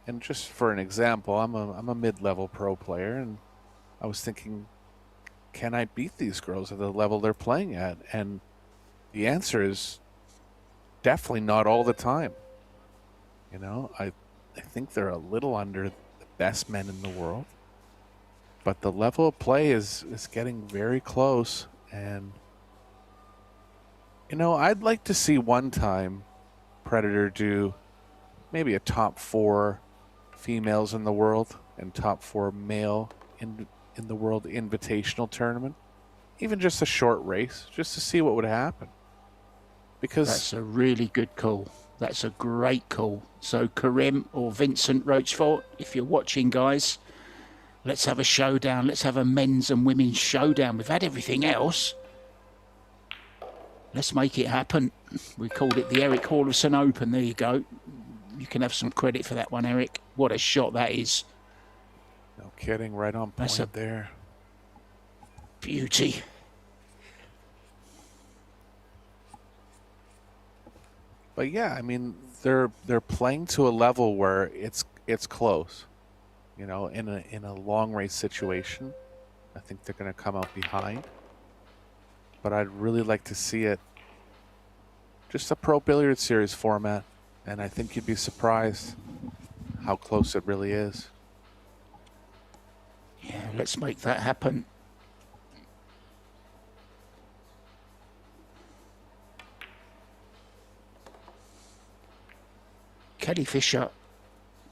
And just for an example, I'm a mid-level pro player, and I was thinking, can I beat these girls at the level they're playing at? And the answer is definitely not all the time. You know, I think they're a little under the best men in the world, but the level of play is getting very close. And you know, I'd like to see one time Predator do maybe a top 4 females in the world and top 4 male in the world invitational tournament. Even just a short race, just to see what would happen. Because that's a really good call. That's a great call. So Karim or Vincent Rochefort, if you're watching, guys, let's have a showdown. Let's have a men's and women's showdown. We've had everything else. Let's make it happen. We called it the Eric Hallison Open. There you go. You can have some credit for that one, Eric. What a shot that is. No kidding. Right on point. That's a there. Beauty. But yeah, I mean, they're playing to a level where it's close. You know, in a long race situation, I think they're going to come out behind. But I'd really like to see it just a Pro Billiards Series format, and I think you'd be surprised how close it really is. Yeah, let's make that happen. Kelly Fisher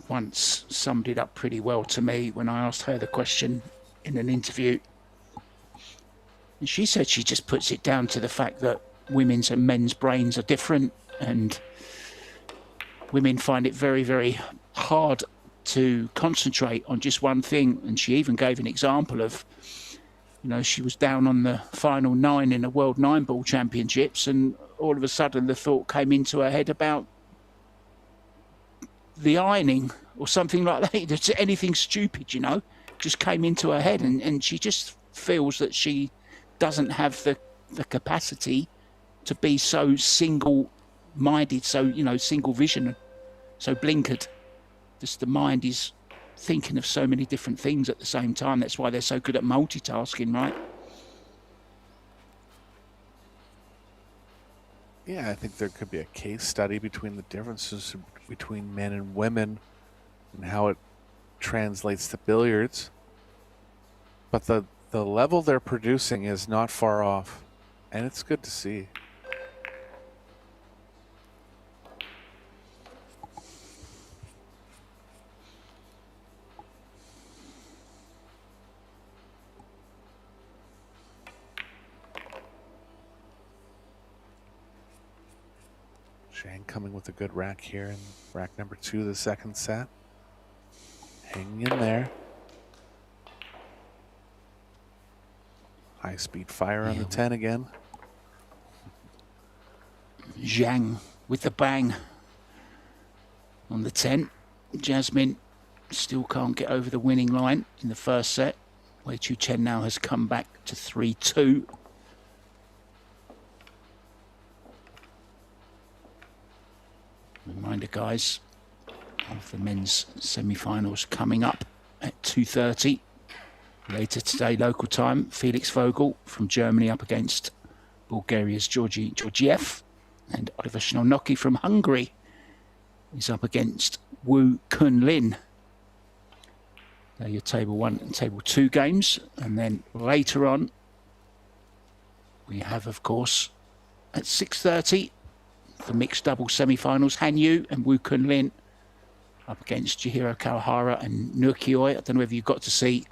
once summed it up pretty well to me when I asked her the question in an interview. And she said she just puts it down to the fact that women's and men's brains are different, and women find it very, very hard to concentrate on just one thing. And she even gave an example of, you know, she was down on the final 9 in the World 9-Ball Championships, and all of a sudden the thought came into her head about the ironing or something like that. It's anything stupid, you know, just came into her head, and she just feels that she doesn't have the capacity to be so single-minded, so, you know, single vision, so blinkered. Just the mind is thinking of so many different things at the same time. That's why they're so good at multitasking, right? Yeah, I think there could be a case study between the differences between men and women and how it translates to billiards. But the level they're producing is not far off, and it's good to see. Zhang coming with a good rack here in rack number 2 of the second set. Hanging in there. High speed fire on the 10 again. Zhang with the bang on the 10. Jasmine still can't get over the winning line in the first set. Wei Chu Chen now has come back to 3-2. reminder, guys, of the men's semi-finals coming up at 2:30 later today, local time. Felix Vogel from Germany up against Bulgaria's Georgi Georgiev, and Oliver Sznolnoki from Hungary is up against Woo Kun Lin. They're your table 1 and table 2 games. And then later on, we have, of course, at 6:30, the mixed double semi-finals, Han Yu and Woo Kun Lin up against Chihiro Kawahara and Nukioi. I don't know whether you got to see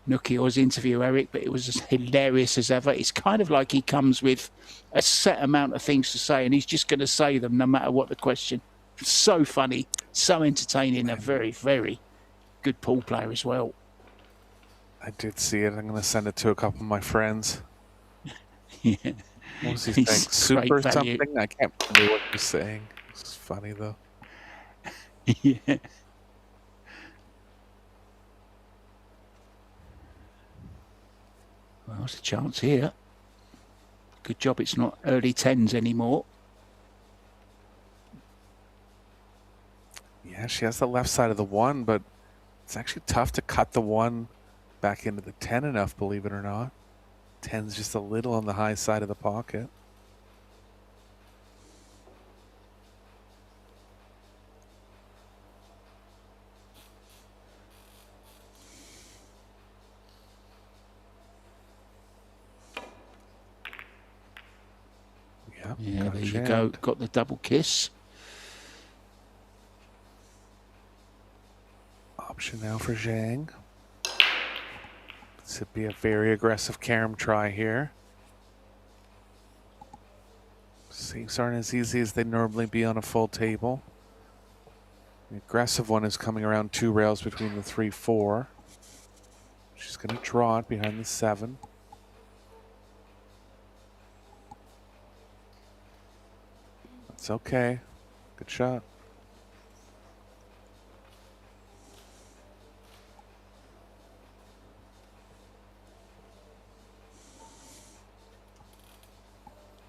Nukio's interview, Eric, but it was as hilarious as ever. It's kind of like he comes with a set amount of things to say, and he's just going to say them no matter what the question. So funny, so entertaining, a very, very good pool player as well. I did see it. I'm going to send it to a couple of my friends. Yeah. What was he saying? Super something? I can't remember what he was saying. It's funny, though. Yeah. Well, there's a chance here. Good job it's not early 10s anymore. Yeah, she has the left side of the 1, but it's actually tough to cut the 1 back into the 10 enough, believe it or not. 10's just a little on the high side of the pocket. Yep, yeah, there you go. Got the double kiss. Option now for Zhang. This would be a very aggressive carom try here. Saves aren't as easy as they'd normally be on a full table. The aggressive one is coming around 2 rails between the 3-4. She's going to draw it behind the 7. That's okay. Good shot.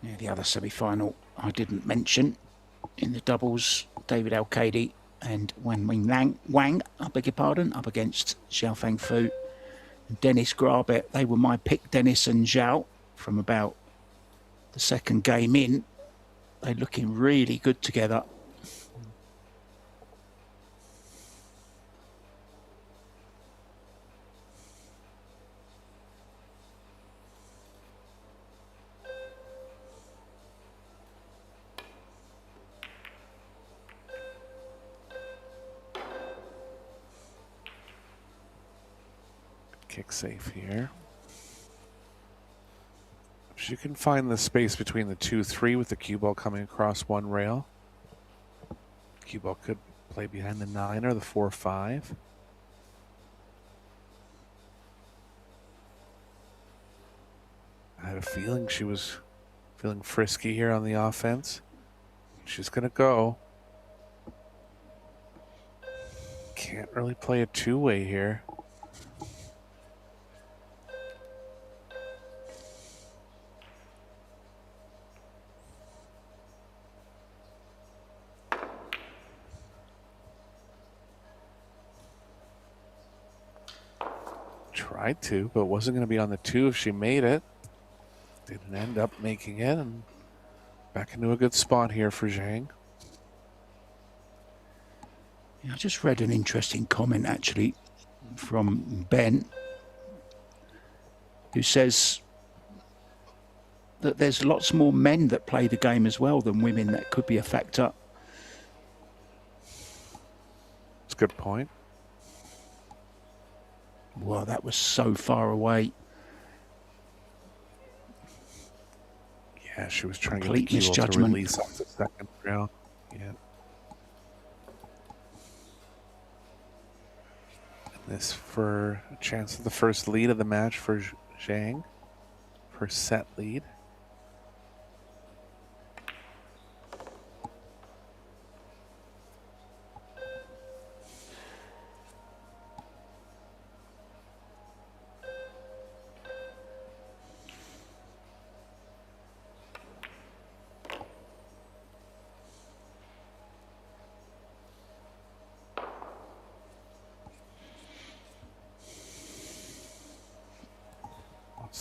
Yeah, the other semi-final I didn't mention in the doubles, David Al-Kaidi and Wang, I beg your pardon, up against Xiao Fang Fu and Dennis Grabet. They were my pick, Dennis and Zhao, from about the second game in. They're looking really good together. Kick safe here. If you can find the space between the 2-3 with the cue ball coming across 1 rail. Cue ball could play behind the 9 or the 4-5. I had a feeling she was feeling frisky here on the offense. She's going to go. Can't really play a 2-way here. Tried to, but wasn't going to be on the 2 if she made it. Didn't end up making it, and back into a good spot here for Zhang. Yeah, I just read an interesting comment actually from Ben, who says that there's lots more men that play the game as well than women. That could be a factor. That's a good point. Wow, that was so far away. Yeah, she was trying Complete to get the cue to release off the second rail. Yeah. And this for a chance of the first lead of the match for Zhang. First set lead.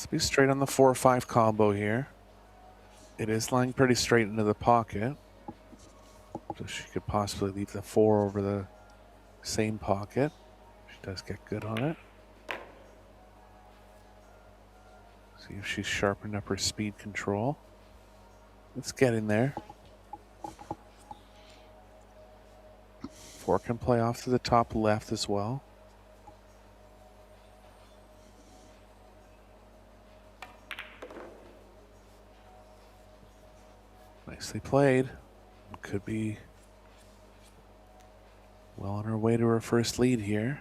Let's be straight on the 4 or 5 combo here. It is lying pretty straight into the pocket. So she could possibly leave the 4 over the same pocket. She does get good on it. See if she's sharpened up her speed control. It's getting there. 4 can play off to the top left as well. Nicely played. Could be well on her way to her first lead here.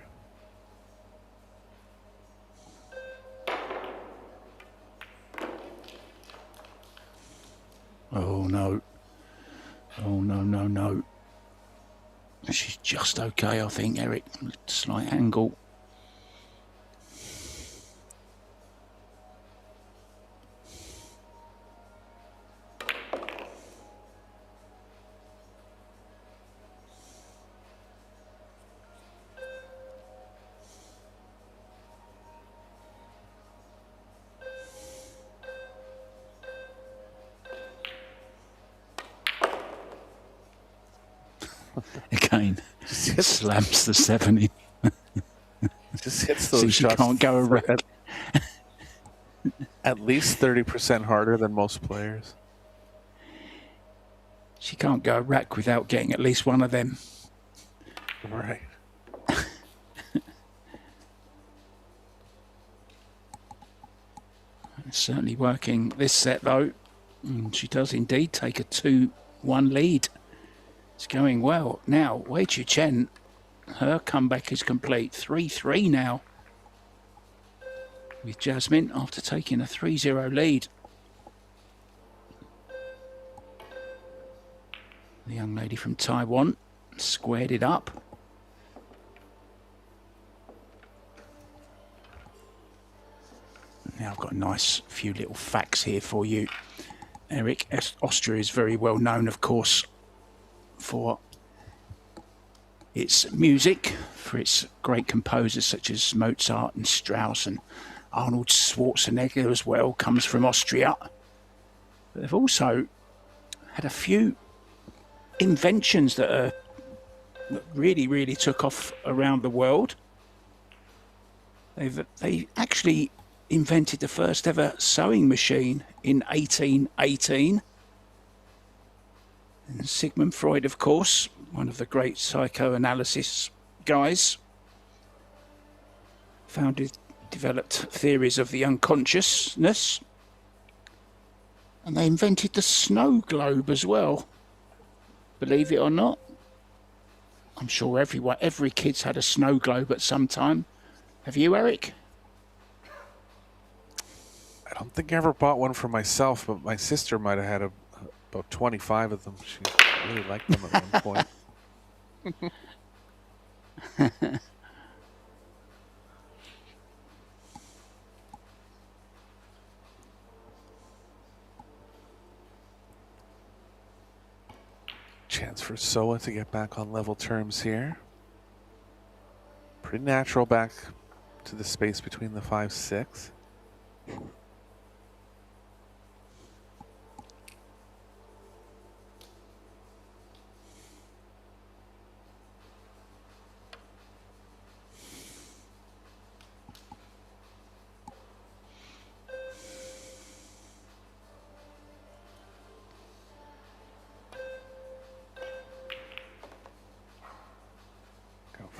Oh no. Oh no, no, no. She's just okay, I think, Eric. Slight angle. Again, slams the 7 in. Just hits those See, she shots. can't go around. At least 30% harder than most players. She can't go a rack without getting at least one of them. Right. It's certainly working this set, though. She does indeed take a 2-1 lead. It's going well. Now, Wei Chu-chen, her comeback is complete. 3-3 now. With Jasmine after taking a 3-0 lead. The young lady from Taiwan squared it up. Now I've got a nice few little facts here for you. Eric, Austria is very well known, of course, for its music, for its great composers such as Mozart and Strauss, and Arnold Schwarzenegger as well comes from Austria. But they've also had a few inventions that really took off around the world. They actually invented the first ever sewing machine in 1818. And Sigmund Freud, of course, one of the great psychoanalysis guys, developed theories of the unconsciousness. And they invented the snow globe as well. Believe it or not. I'm sure every kid's had a snow globe at some time. Have you, Eric? I don't think I ever bought one for myself, but my sister might have had about 25 of them. She really liked them at one point. Chance for Seoa to get back on level terms here. Pretty natural back to the space between the 5-6.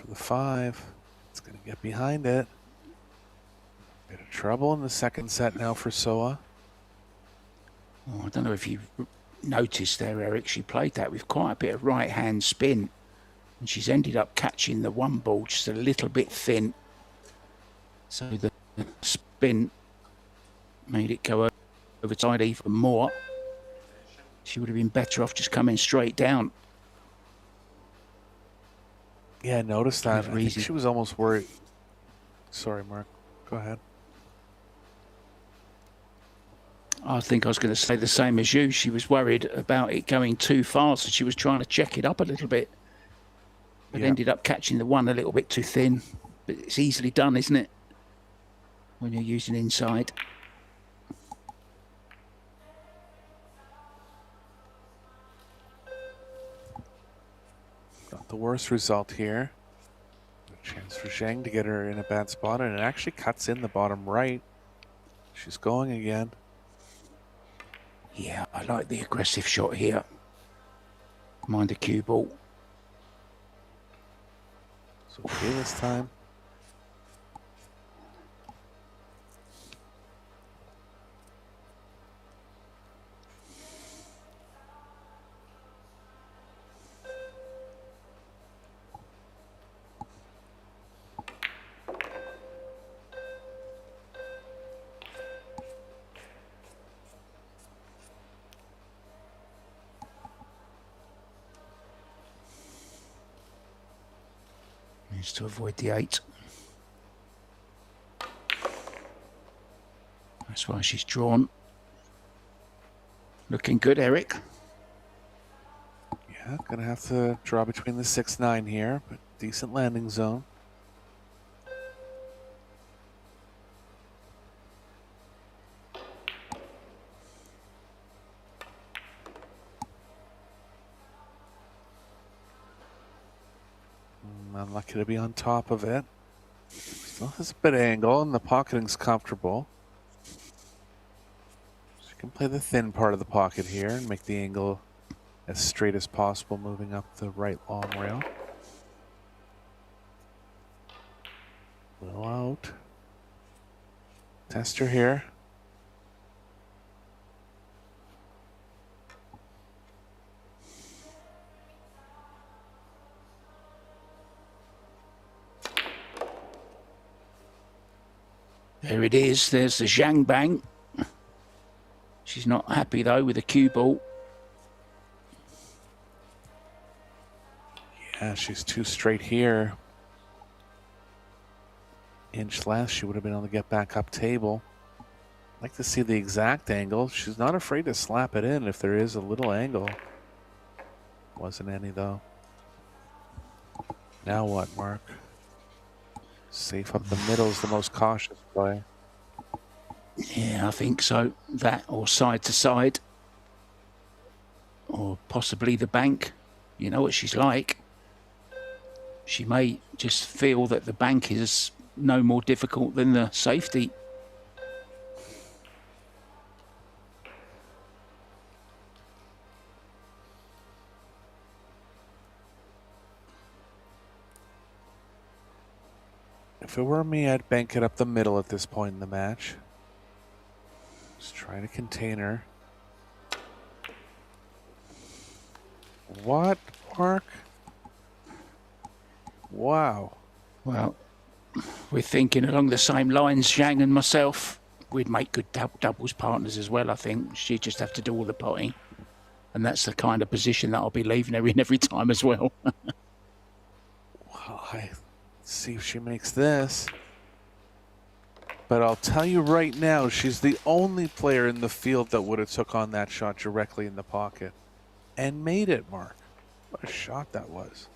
The 5. It's going to get behind it. Bit of trouble in the second set now for Seoa. Oh, I don't know if you noticed there, Eric. She played that with quite a bit of right hand spin, and she's ended up catching the 1 ball just a little bit thin. So the spin made it go over side even more. She would have been better off just coming straight down. Yeah, I noticed that. I think she was almost worried. Sorry, Mark. Go ahead. I think I was going to say the same as you. She was worried about it going too far, so she was trying to check it up a little bit. But ended up catching the 1 a little bit too thin. But it's easily done, isn't it? When you're using inside. the worst result here. A chance for Zhang to get her in a bad spot, and it actually cuts in the bottom right. She's going again. Yeah, I like the aggressive shot here. Mind the cue ball. It's okay this time. Needs to avoid the 8. That's why she's drawn. Looking good, Eric. Yeah, gonna have to draw between the 6-9 here, but decent landing zone. Unlucky to be on top of it. Still has a bit of angle, and the pocketing's comfortable. So you can play the thin part of the pocket here and make the angle as straight as possible, moving up the right long rail. Little out. Tester here. There it is. There's the Zhang bang. She's not happy though with the cue ball. Yeah, she's too straight here. Inch less, she would have been able to get back up table. I'd like to see the exact angle. She's not afraid to slap it in if there is a little angle. Wasn't any though. Now what, Mark? Safe up the middle is the most cautious play. Yeah, I think so. That or side to side. Or possibly the bank. You know what she's like. She may just feel that the bank is no more difficult than the safety. If it were me, I'd bank it up the middle at this point in the match. Just trying to contain her. What, Mark? Wow. Well, we're thinking along the same lines, Zhang and myself. We'd make good doubles partners as well, I think. She'd just have to do all the potting. And that's the kind of position that I'll be leaving her in every time as well. Well, let's see if she makes this. But I'll tell you right now, she's the only player in the field that would have took on that shot directly in the pocket. And made it, Mark. What a shot that was.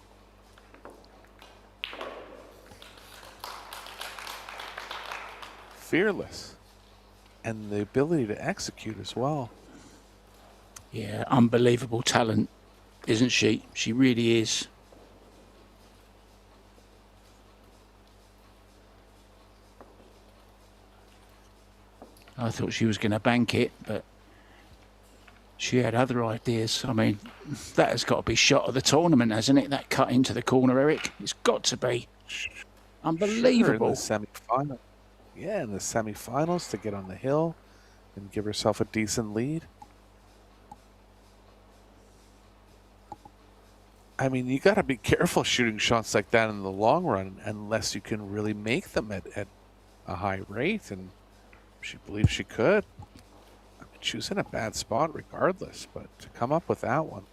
Fearless. And the ability to execute as well. Yeah, unbelievable talent, isn't she? She really is. I thought she was going to bank it, but she had other ideas. I mean, that has got to be shot of the tournament, hasn't it? That cut into the corner, Eric. It's got to be. Unbelievable. Sure, in the semifinal. Yeah, in the semifinals to get on the hill and give herself a decent lead. I mean, you got to be careful shooting shots like that in the long run unless you can really make them at a high rate, and she believes she could. I mean, she was in a bad spot regardless, but to come up with that one.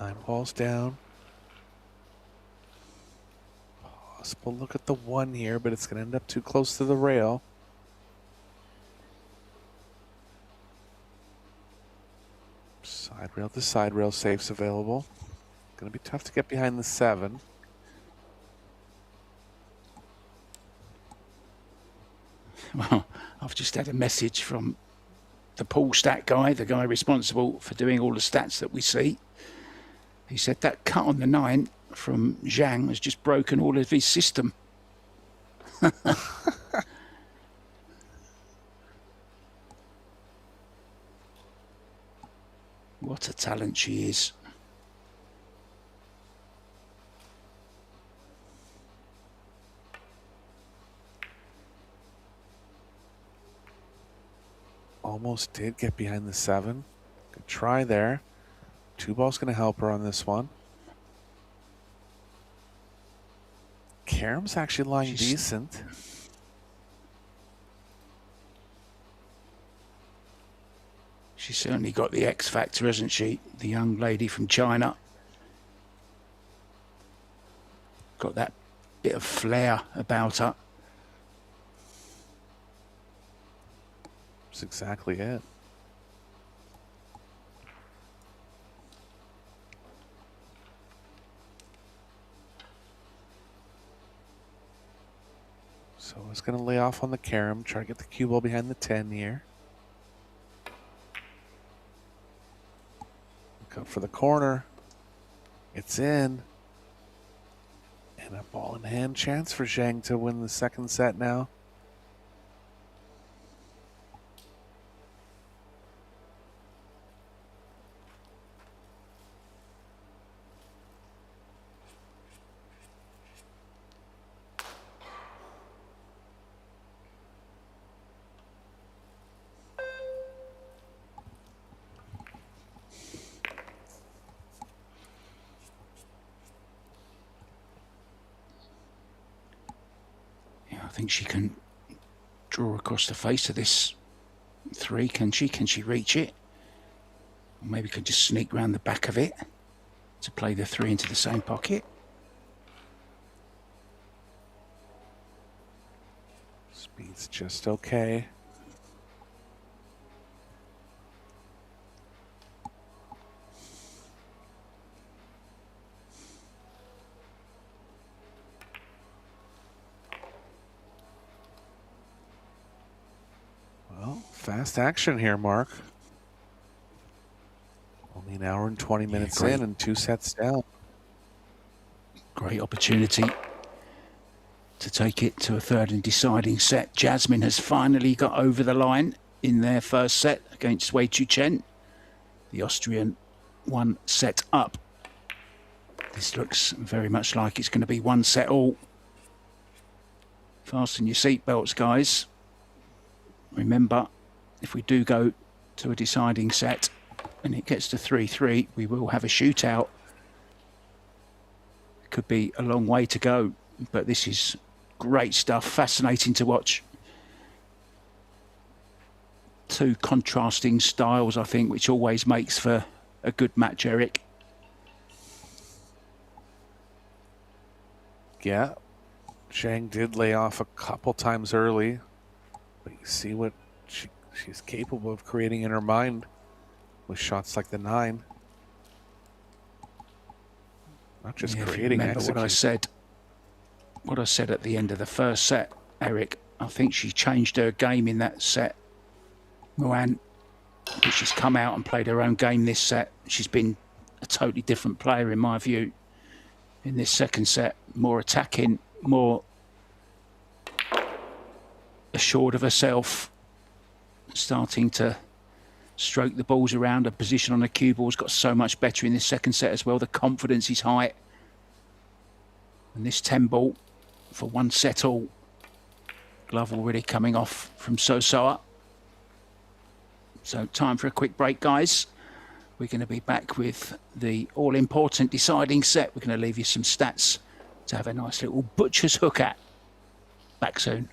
Nine balls down. Possible look at the one here, but it's going to end up too close to the rail. Side rail to side rail safes available. Going to be tough to get behind the 7. Well, I've just had a message from the pool stat guy, the guy responsible for doing all the stats that we see. He said that cut on the 9 from Zhang has just broken all of his system. What a talent she is. Almost did get behind the 7. Good try there. 2 balls going to help her on this one. Karam's actually lying decent. She's certainly got the X factor, hasn't she? The young lady from China. Got that bit of flair about her. That's exactly it. So I was going to lay off on the carom, try to get the cue ball behind the 10 here. Look up for the corner. It's in. And a ball in hand chance for Zhang to win the second set now. I think she can draw across the face of this 3, can she? Can she reach it? Or maybe could just sneak round the back of it to play the 3 into the same pocket. Speed's just okay. Fast action here, Mark. Only an hour and 20 minutes in and 2 sets down. Great opportunity to take it to a third and deciding set. Jasmine has finally got over the line in their first set against Wei Chu-chen. The Austrian 1 set up. This looks very much like it's going to be 1 set all. Fasten your seatbelts, guys. Remember, if we do go to a deciding set and it gets to 3-3, we will have a shootout. It could be a long way to go, but this is great stuff, fascinating to watch. 2 contrasting styles, I think, which always makes for a good match, Eric. Yeah, Zhang did lay off a couple times early, but you see what she's capable of creating in her mind with shots like the 9. Not just creating, executing. What I said at the end of the first set, Eric, I think she changed her game in that set. Muyan, but she's come out and played her own game this set. She's been a totally different player in my view in this second set. More attacking, more assured of herself, starting to stroke the balls around. Her position on the cue ball's got so much better in this second set as well. The confidence is high. And this 10 ball for 1 set all. Glove already coming off from Seo Seoa. So time for a quick break, guys. We're going to be back with the all-important deciding set. We're going to leave you some stats to have a nice little butcher's hook at. Back soon.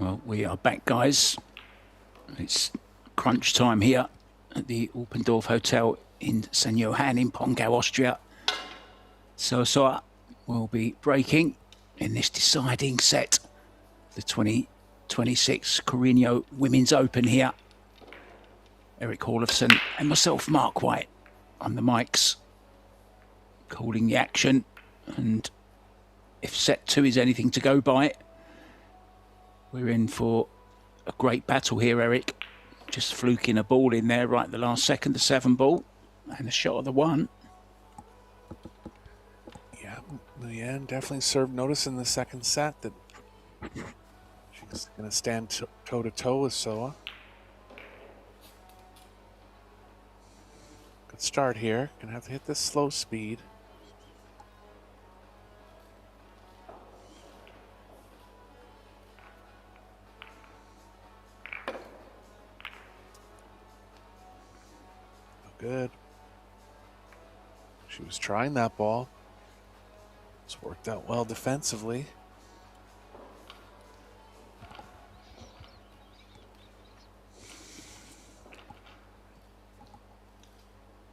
Well, we are back, guys. It's crunch time here at the Alpendorf Hotel in St. Johann in Pongau, Austria. Seo Seoa will be breaking in this deciding set, the 2026 Carrinho Women's Open here. Eric Hallofsson and myself, Mark White, on the mics, calling the action. And if set 2 is anything to go by, we're in for a great battle here, Eric. Just fluking a ball in there right at the last second, the 7 ball, and a shot of the 1. Yeah, Muyan definitely served notice in the second set that she's going to stand toe-to-toe with Seoa. Good start here. Going to have to hit this slow speed. Good. She was trying that ball. It's worked out well defensively.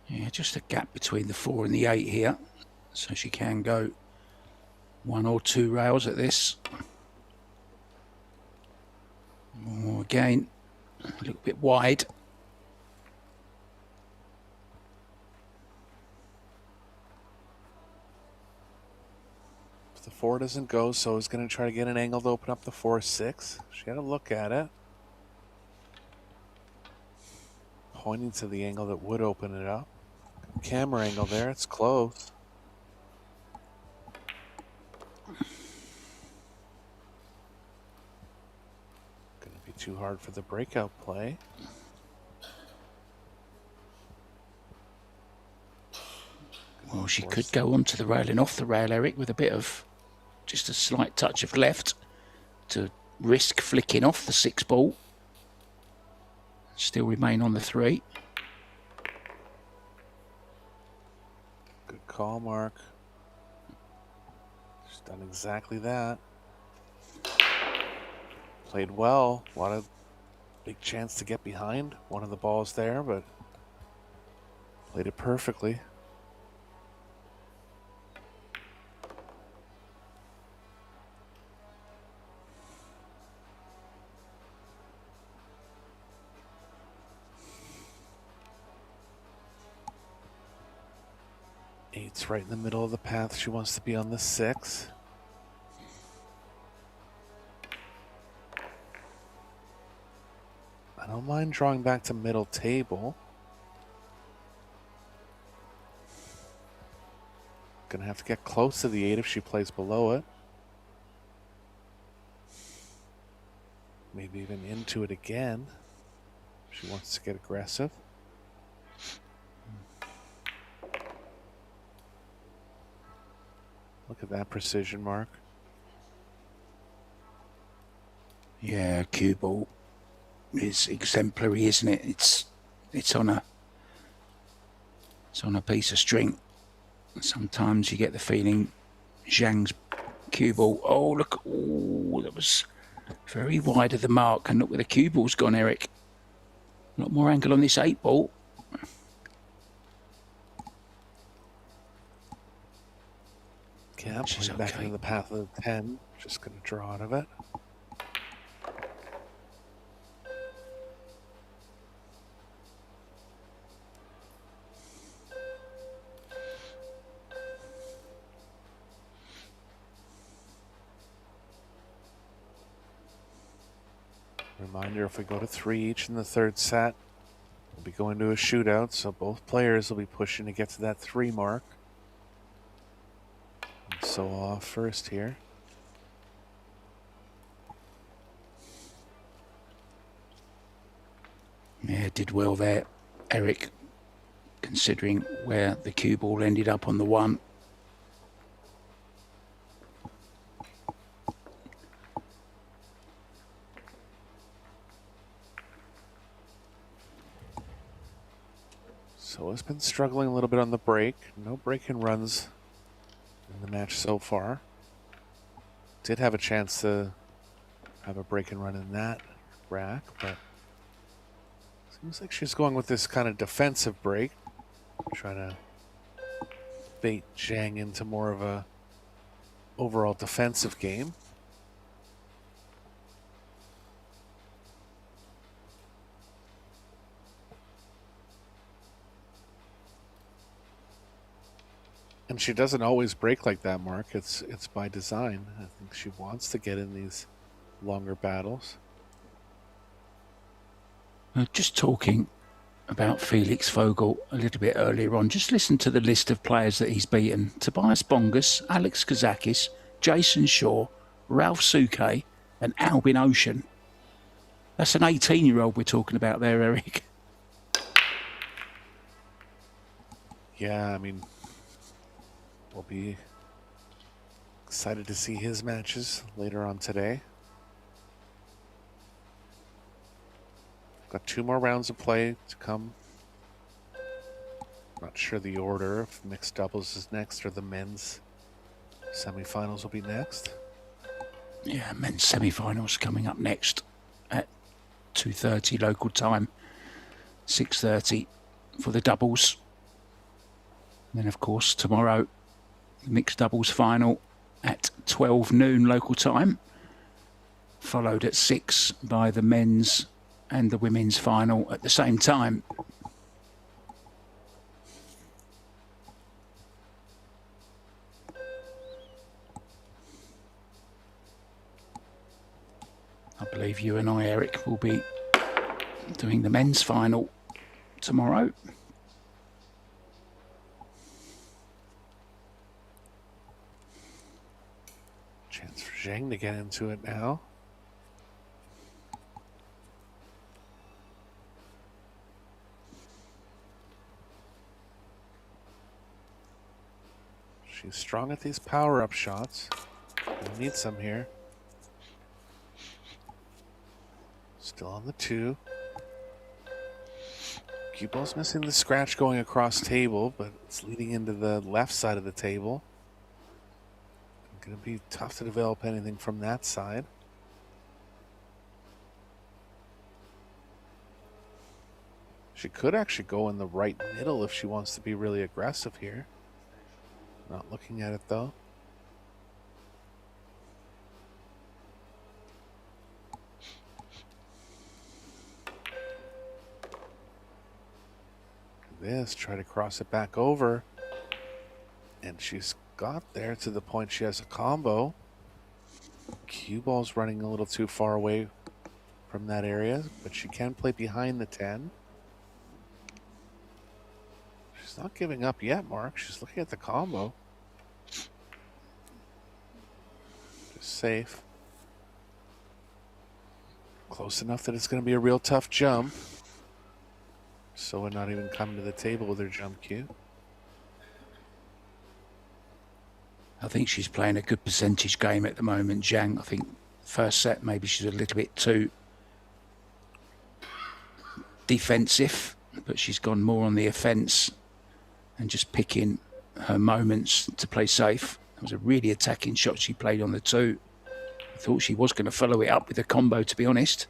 Yeah, just a gap between the 4 and the 8 here. So she can go 1 or 2 rails at this. Oh, again, a little bit wide. If the 4 doesn't go, so is going to try to get an angle to open up the 4-6. She got to look at it. Pointing to the angle that would open it up. Camera angle there, it's close. Going to be too hard for the breakout play. Well, she could go onto the rail and off the rail, Eric, with a bit of just a slight touch of left to risk flicking off the 6 ball. Still remain on the 3. Good call, Mark. She's done exactly that. Played well. A lot of big chance to get behind one of the balls there, but played it perfectly. Eight's right in the middle of the path. She wants to be on the 6. I don't mind drawing back to middle table. Gonna have to get close to the 8 if she plays below it. Maybe even into it again. She wants to get aggressive. Look at that precision, Mark. Yeah, cue ball is exemplary, isn't it? It's on a piece of string. Sometimes you get the feeling Zhang's cue ball. Oh, look! Oh, that was very wide of the mark. And look where the cue ball's gone, Eric. A lot more angle on this 8 ball. Yeah, playing back into the path of the 10. Just going to draw out of it. Reminder, if we go to 3 each in the 3rd set, we'll be going to a shootout, so both players will be pushing to get to that 3 mark. So off first here. Yeah, did well there, Eric, considering where the cue ball ended up on the 1. So it's been struggling a little bit on the break. No break-in runs in the match so far. Did have a chance to have a break and run in that rack, but seems like she's going with this kind of defensive break, trying to bait Zhang into more of a overall defensive game. And she doesn't always break like that, Mark. It's by design. I think she wants to get in these longer battles. Just talking about Felix Vogel a little bit earlier on, just listen to the list of players that he's beaten. Tobias Bongas, Alex Kazakis, Jason Shaw, Ralph Suke and Albin Ocean. That's an 18-year-old we're talking about there, Eric. Yeah, I mean, we'll be excited to see his matches later on today. Got 2 more rounds of play to come. Not sure the order, if mixed doubles is next or the men's semifinals will be next. Yeah, men's semi-finals coming up next at 2:30 local time, 6:30 for the doubles. And then, of course, tomorrow, the mixed doubles final at 12 noon local time, followed at 6 by the men's and the women's final at the same time. I believe you and I, Eric, will be doing the men's final tomorrow. Chance for Zhang to get into it now. She's strong at these power-up shots. We need some here. Still on the 2. Cue ball's missing the scratch going across table, but it's leading into the left side of the table. Going to be tough to develop anything from that side. She could actually go in the right middle if she wants to be really aggressive here. Not looking at it though. This, try to cross it back over. And she's got there to the point she has a combo. Cue ball's running a little too far away from that area, but she can play behind the 10. She's not giving up yet, Mark. She's looking at the combo. Just safe. Close enough that it's going to be a real tough jump. So we're not even coming to the table with her jump cue. I think she's playing a good percentage game at the moment, Zhang. I think first set maybe she's a little bit too defensive, but she's gone more on the offence and just picking her moments to play safe. It was a really attacking shot she played on the 2. I thought she was going to follow it up with a combo, to be honest,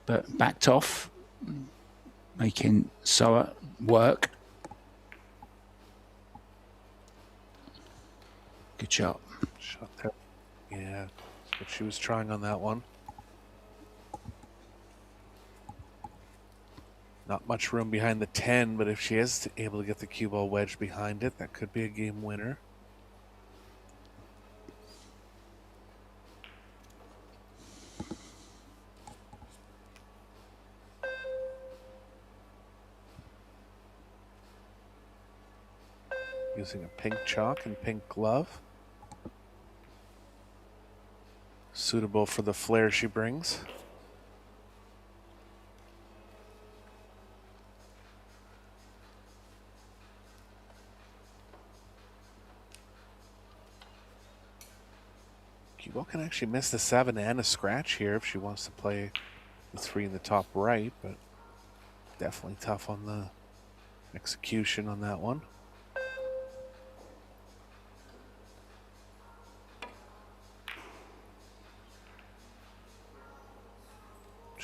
but backed off, making Seoa work. Good shot. Shot there. Yeah, that's what she was trying on that one. Not much room behind the 10, but if she is able to get the cue ball wedged behind it, that could be a game winner. Using a pink chalk and pink glove. Suitable for the flair she brings. Cue ball can actually miss the 7 and a scratch here if she wants to play the 3 in the top right, but definitely tough on the execution on that one.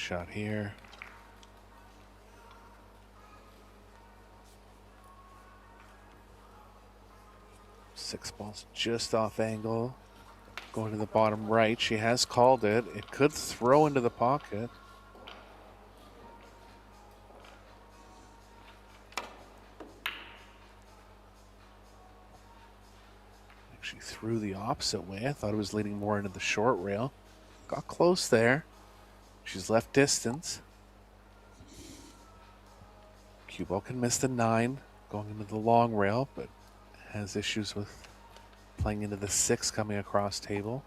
shot here. Six balls just off angle. Going to the bottom right. She has called it. It could throw into the pocket. Actually threw the opposite way. I thought it was leaning more into the short rail. Got close there. She's left distance. Cue ball can miss the 9 going into the long rail, but has issues with playing into the 6 coming across table.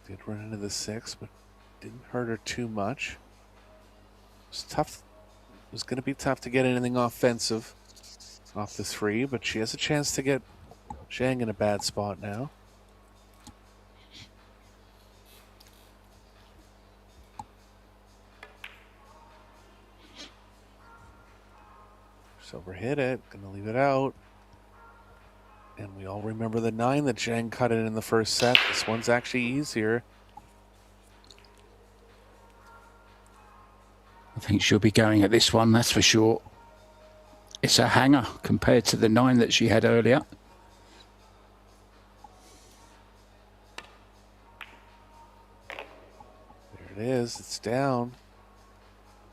Did run into the 6, but didn't hurt her too much. It's tough. It was going to be tough to get anything offensive off the 3, but she has a chance to get Zhang in a bad spot now. Just overhit it, gonna leave it out. And we all remember the 9 that Zhang cut it in the first set. This one's actually easier. I think she'll be going at this one, that's for sure. It's a hanger compared to the 9 that she had earlier. There it is, it's down.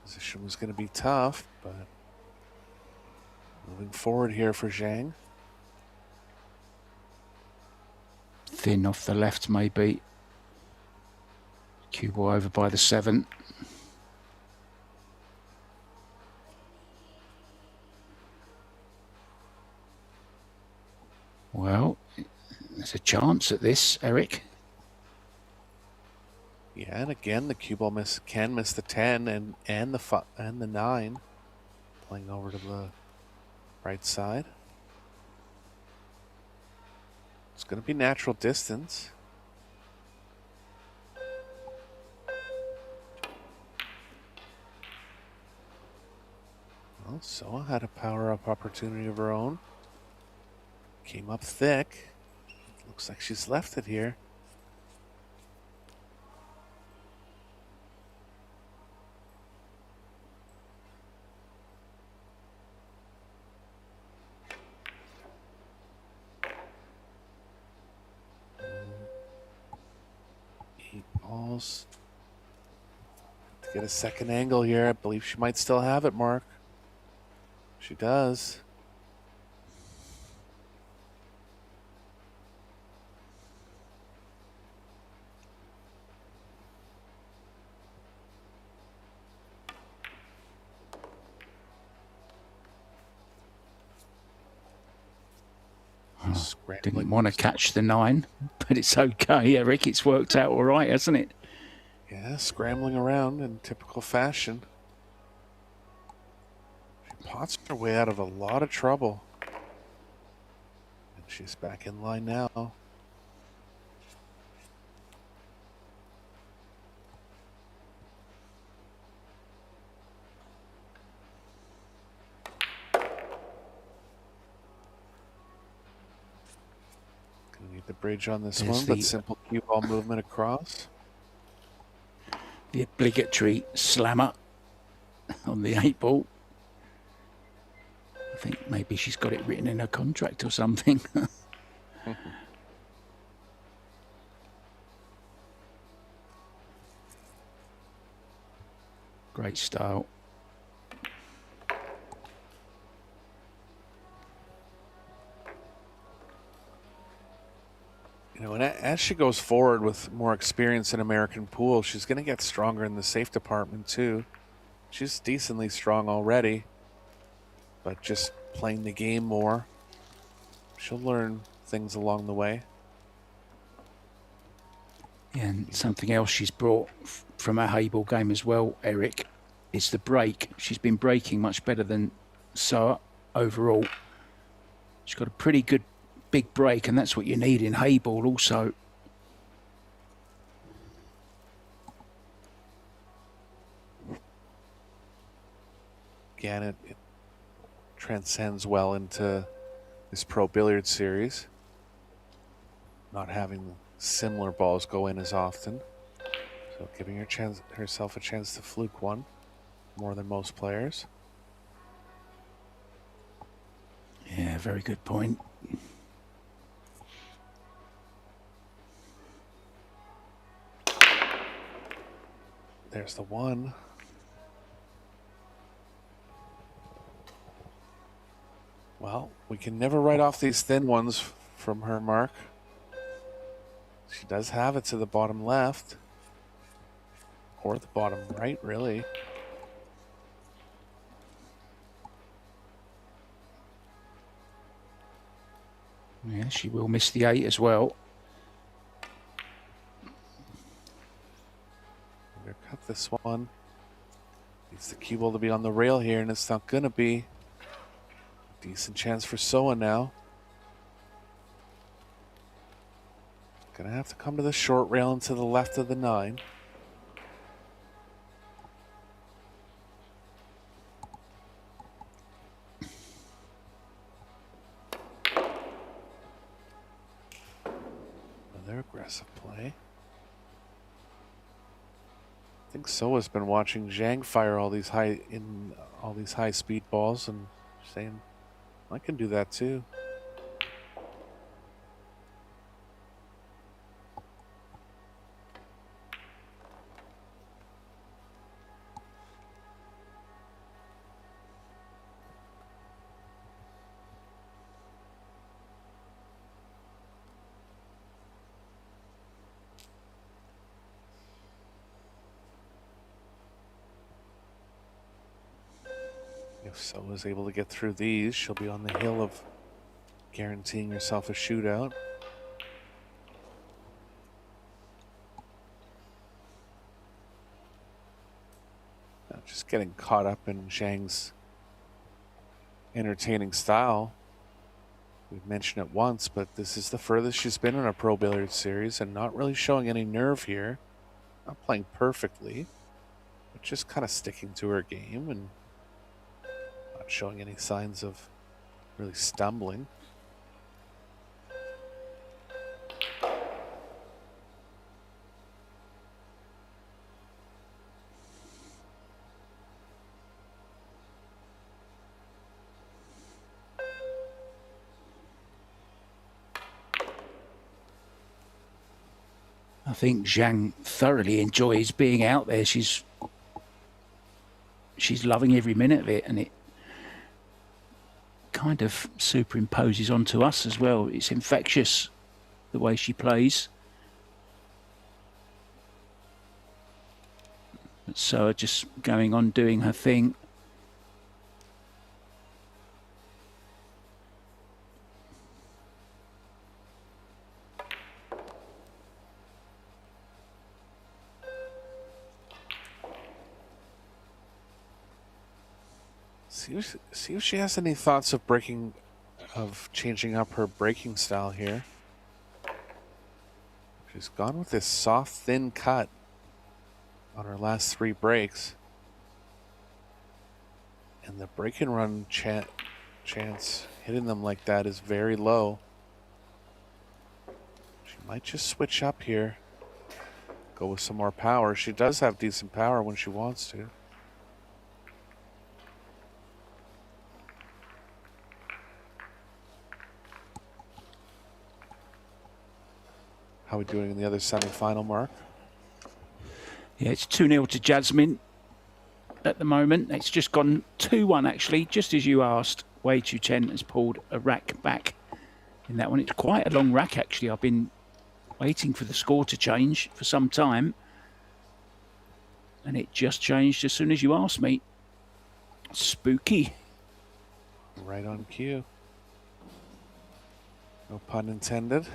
Position was going to be tough, but moving forward here for Zhang. Thin off the left, maybe. Cue ball over by the 7. Well, there's a chance at this, Eric. Yeah, and again, the cue ball can miss the 10 and the 9, playing over to the right side. It's going to be natural distance. Well, Seoa had a power-up opportunity of her own. Came up thick. Looks like she's left it here. Balls. To get a second angle here. I believe she might still have it, Mark. She does. Didn't want to catch the 9, but it's okay, Eric. It's worked out all right, hasn't it? Yeah, scrambling around in typical fashion. She pots her way out of a lot of trouble. And she's back in line now. The bridge on this one, but simple cue ball movement across. The obligatory slammer on the 8 ball. I think maybe she's got it written in her contract or something. Great style. You know, and as she goes forward with more experience in American pool, she's going to get stronger in the safe department too. She's decently strong already, but just playing the game more, she'll learn things along the way. Yeah, and something else she's brought from her Hayball game as well, Eric, is the break. She's been breaking much better than Seoa overall. She's got a pretty good big break, and that's what you need in Hayball also. again, it transcends well into this Pro Billiards series. Not having similar balls go in as often. So giving herself a chance to fluke one more than most players. Yeah, very good point. There's the one. Well, we can never write off these thin ones from her mark. She does have it to the bottom left. Or the bottom right, really. Yeah, she will miss the 8 as well. Undercut this one. Needs the cue ball to be on the rail here, and it's not going to be. Decent chance for Seoa now. Gonna have to come to the short rail and to the left of the 9. Another aggressive play. I think Seoa's been watching Zhang fire all these high speed balls and saying, I can do that too. If Seoa's able to get through these, she'll be on the hill of guaranteeing herself a shootout. Now just getting caught up in Zhang's entertaining style. We've mentioned it once, but this is the furthest she's been in a Pro Billiards series and not really showing any nerve here. Not playing perfectly, but just kind of sticking to her game and not showing any signs of really stumbling. I think Zhang thoroughly enjoys being out there. She's loving every minute of it, and it kind of superimposes onto us as well. It's infectious, the way she plays. So just going on doing her thing. See if she has any thoughts of changing up her breaking style here. She's gone with this soft, thin cut on her last 3 breaks. And the break and run chance hitting them like that is very low. She might just switch up here. Go with some more power. She does have decent power when she wants to. How are we doing in the other semi-final, Mark? Yeah, it's 2-0 to Jasmine at the moment. It's just gone 2-1 actually, just as you asked. Wei Chu Chen has pulled a rack back in that one. It's quite a long rack actually. I've been waiting for the score to change for some time, and it just changed as soon as you asked me. Spooky. Right on cue. No pun intended.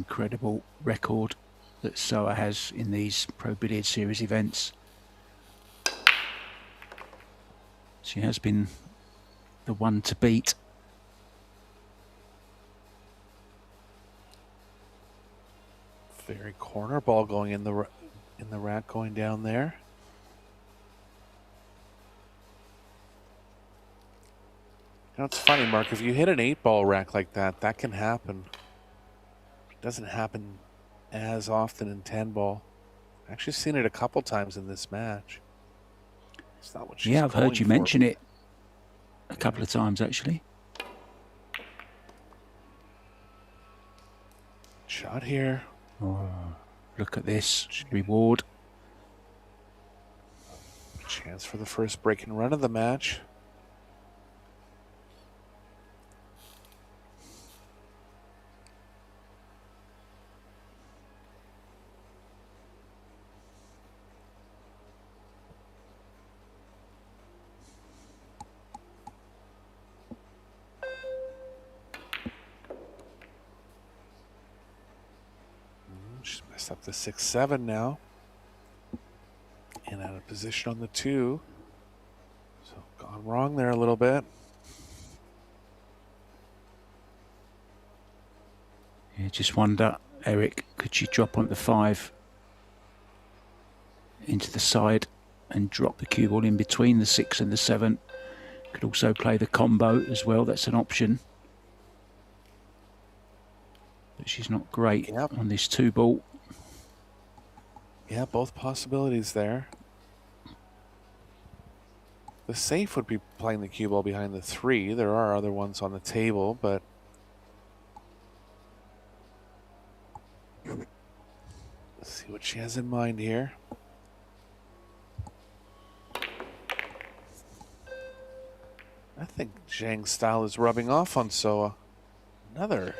incredible record that Seoa has in these Pro Billiards Series events. She has been the one to beat. Very corner ball going in the rack, going down there. You know, it's funny, Mark, if you hit an 8-ball rack like that, that can happen. It doesn't happen as often in 10-ball. I've actually seen it a couple times in this match. It's not what she's I've heard you mention it a couple of times, actually. Shot here. Oh, look at this reward. Chance for the first break and run of the match. Up to 6-7 now, and out of position on the 2, so gone wrong there a little bit. Yeah, just wonder, Eric, could she drop on the 5 into the side and drop the cue ball in between the 6 and the 7? Could also play the combo as well. That's an option. But she's not great on this 2 ball. Yeah, both possibilities there. The safe would be playing the cue ball behind the 3. There are other ones on the table, but let's see what she has in mind here. I think Zhang's style is rubbing off on Seoa. Another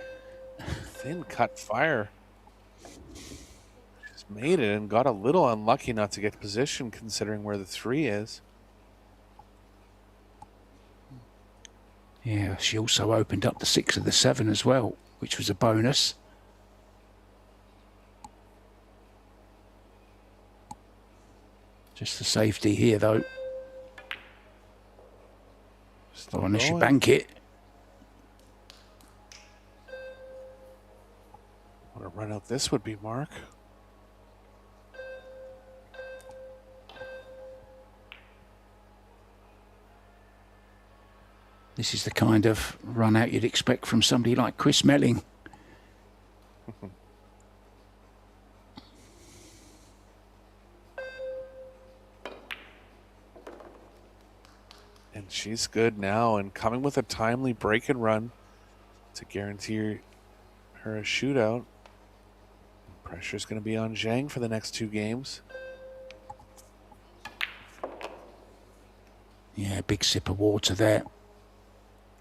thin cut fire. Made it and got a little unlucky not to get position considering where the 3 is. Yeah, she also opened up the 6 of the 7 as well, which was a bonus. Just the safety here, though. Still unless you bank it. What a run out this would be, Mark. This is the kind of run out you'd expect from somebody like Chris Melling. And she's good now and coming with a timely break and run to guarantee her a shootout. Pressure's going to be on Zhang for the next 2 games. Yeah, big sip of water there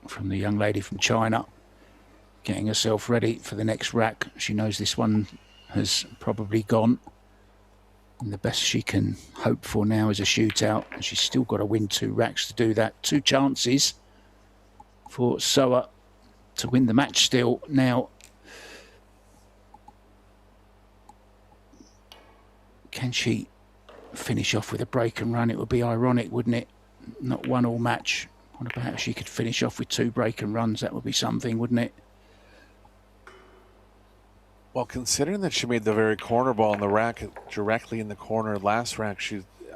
from the young lady from China, getting herself ready for the next rack. She knows this one has probably gone, and the best she can hope for now is a shootout, and she's still got to win 2 racks to do that. 2 chances for Seoa to win the match still. Now, can she finish off with a break and run? It would be ironic, wouldn't it? Not 1-1 match. What about if she could finish off with 2 break and runs? That would be something, wouldn't it? Well, considering that she made the very corner ball in the rack directly in the corner last rack,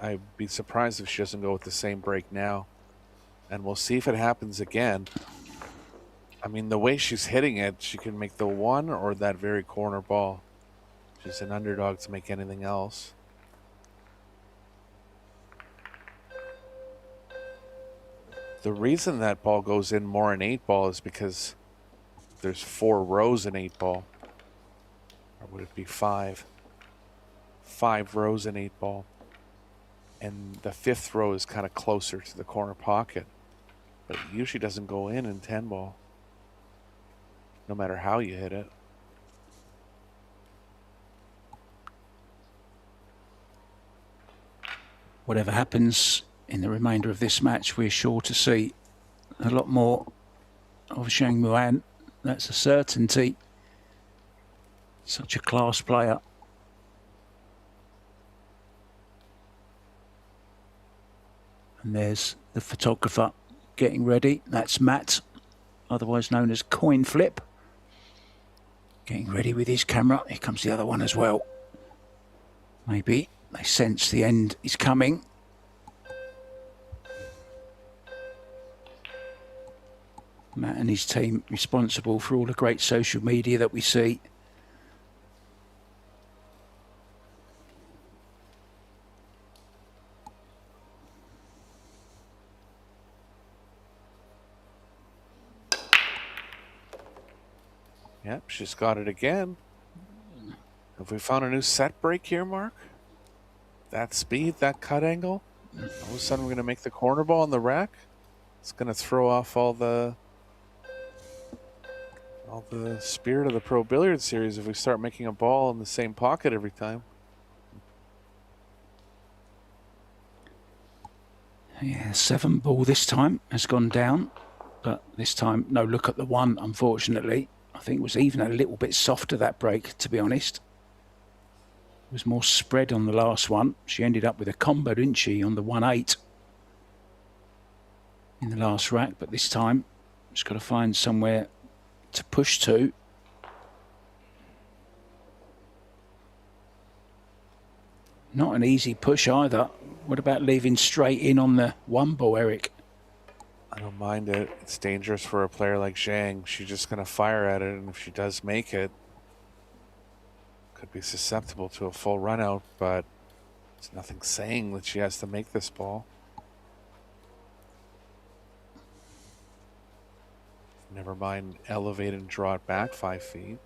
I'd be surprised if she doesn't go with the same break now. And we'll see if it happens again. I mean, the way she's hitting it, she can make the 1 or that very corner ball. She's an underdog to make anything else. The reason that ball goes in more in 8-ball is because there's 4 rows in 8-ball. Or would it be 5? 5 rows in 8-ball. And the 5th row is kind of closer to the corner pocket. But it usually doesn't go in 10-ball. No matter how you hit it. Whatever happens in the remainder of this match, we're sure to see a lot more of Zhang Muyan. That's a certainty. Such a class player. And there's the photographer getting ready. That's Matt, otherwise known as Coin Flip. Getting ready with his camera. Here comes the other one as well. Maybe they sense the end is coming. Matt and his team responsible for all the great social media that we see. Yep, she's got it again. Have we found a new set break here, Mark? That speed, that cut angle? All of a sudden we're going to make the corner ball on the rack? It's going to throw off all the spirit of the Pro Billiards series if we start making a ball in the same pocket every time. Yeah, 7 ball this time has gone down, but this time no look at the 1, unfortunately. I think it was even a little bit softer, that break, to be honest. It was more spread on the last one. She ended up with a combo, didn't she, on the 1-8 in the last rack, but this time just got to find somewhere to push to. Not an easy push either. What about leaving straight in on the 1 ball, Eric? I don't mind it. It's dangerous for a player like Zhang. She's just going to fire at it, and if she does make it, could be susceptible to a full run out, but there's nothing saying that she has to make this ball. Never mind elevate and draw it back 5 feet.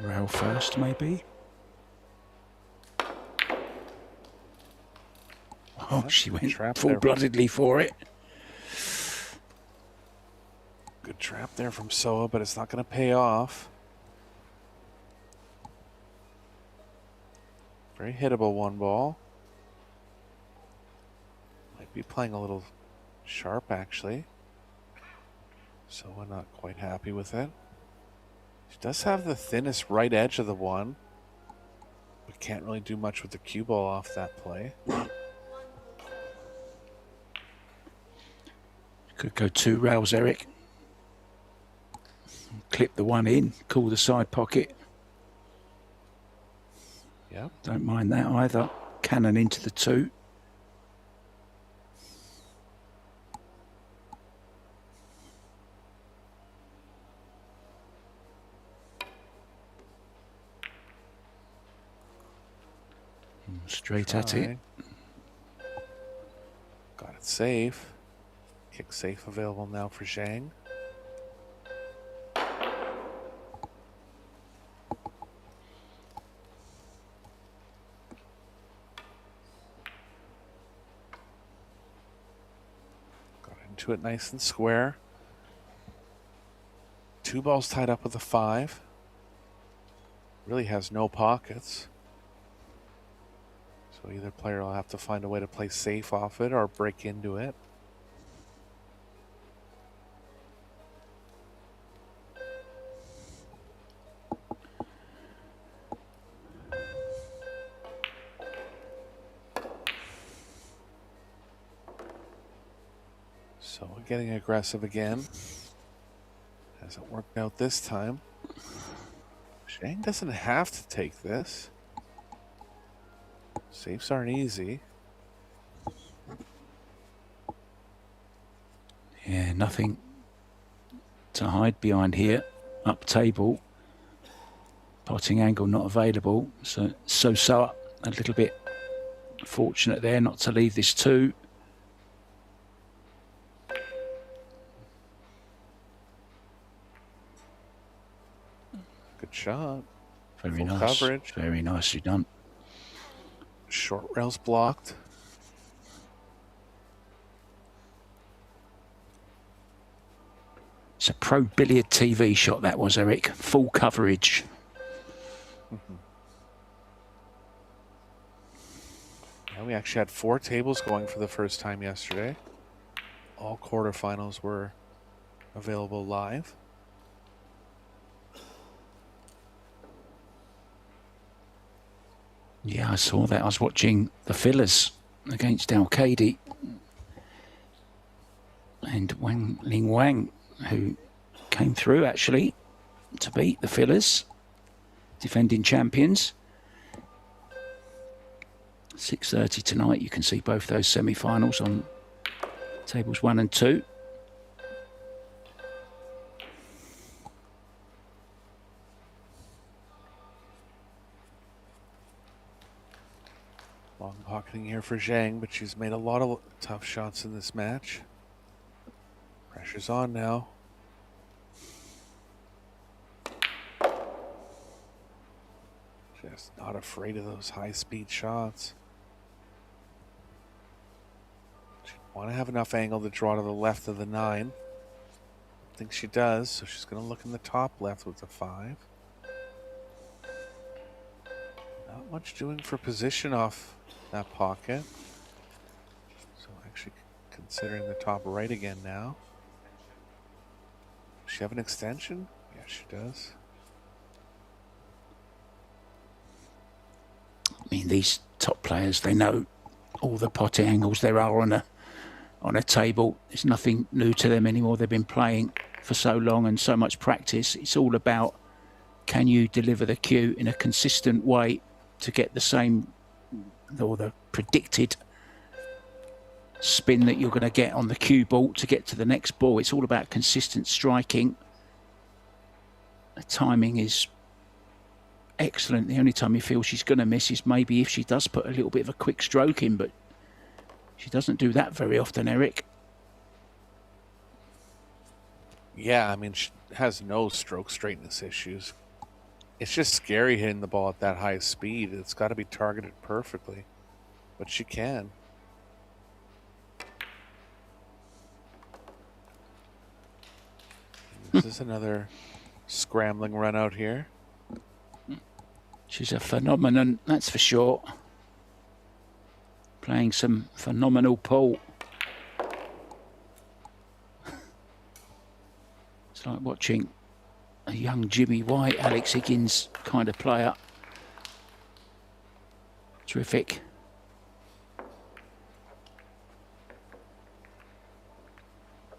Rail first, maybe. Oh, she went full-bloodedly for it. Good trap there from Seoa, but it's not going to pay off. Very hittable 1 ball. Might be playing a little sharp, actually. Seoa not quite happy with it. She does have the thinnest right edge of the 1, but can't really do much with the cue ball off that play. Could go 2 rails, Eric. Clip the 1 in, cool the side pocket. Yep. Don't mind that either. Cannon into the 2. Straight at it. Got it safe. Kick safe available now for Zhang. Got into it nice and square. 2 balls tied up with a 5. Really has no pockets. So either player will have to find a way to play safe off it or break into it. So we're getting aggressive again. Hasn't worked out this time. Zhang doesn't have to take this. Safes aren't easy. Yeah, nothing to hide behind here. Up table. Potting angle not available. So Seoa a little bit fortunate there not to leave this 2. Good shot. Very Full nice. coverage. Very nicely done. Short rails blocked. It's a Pro Billiard TV shot that was, Eric. Full coverage. Yeah, we actually had 4 tables going for the first time yesterday. All quarterfinals were available live. Yeah, I saw that. I was watching the fillers against Al-Qaedi and Wang, who came through actually to beat the fillers, defending champions. 6:30 tonight. You can see both those semi-finals on tables 1 and 2. Long pocketing here for Zhang, but she's made a lot of tough shots in this match. Pressure's on now. Just not afraid of those high-speed shots. She want to have enough angle to draw to the left of the 9. I think she does, so she's going to look in the top left with the 5. Not much doing for position off that pocket. So actually considering the top right again now. Does she have an extension? Yeah, she does. I mean, these top players, they know all the pot angles there are on a table. It's nothing new to them anymore. They've been playing for so long and so much practice. It's all about, can you deliver the cue in a consistent way to get the same or the predicted spin that you're going to get on the cue ball to get to the next ball. It's all about consistent striking. The timing is excellent. The only time you feel she's going to miss is maybe if she does put a little bit of a quick stroke in, but she doesn't do that very often, Eric. Yeah, I mean, she has no stroke straightness issues. It's just scary hitting the ball at that high speed. It's got to be targeted perfectly, but she can. This is another scrambling run out here. She's a phenomenon, that's for sure. Playing some phenomenal pool. It's like watching a young Jimmy White, Alex Higgins kind of player. Terrific.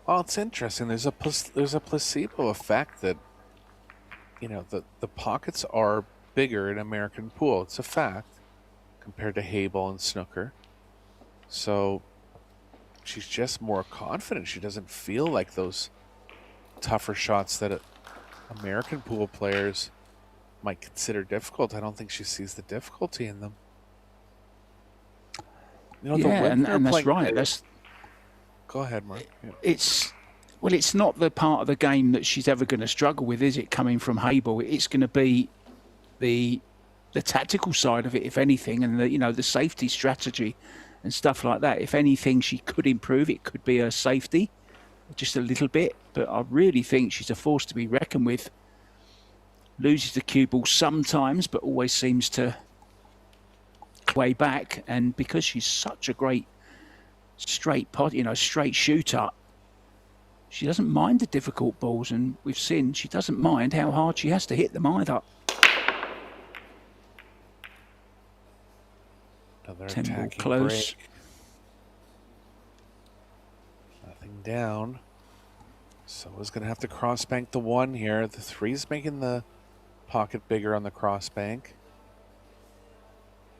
Well, it's interesting. There's a placebo effect that, you know, the pockets are bigger in American pool. It's a fact compared to Hayball and snooker. So she's just more confident. She doesn't feel like those tougher shots that American pool players might consider difficult. I don't think she sees the difficulty in them. You know, yeah, and that's right. Go ahead, Mark. Yeah. It's not the part of the game that she's ever going to struggle with, is it? Coming from Hayball, it's going to be the tactical side of it, if anything, and the safety strategy and stuff like that. If anything, she could improve. It could be her safety, just a little bit. But I really think she's a force to be reckoned with. Loses the cue ball sometimes, but always seems to way back. And because she's such a great straight shooter, she doesn't mind the difficult balls. And we've seen she doesn't mind how hard she has to hit them either. Another 10 ball attacking close. break. Nothing down. Soa's going to have to cross bank the 1 here. The 3's making the pocket bigger on the cross bank.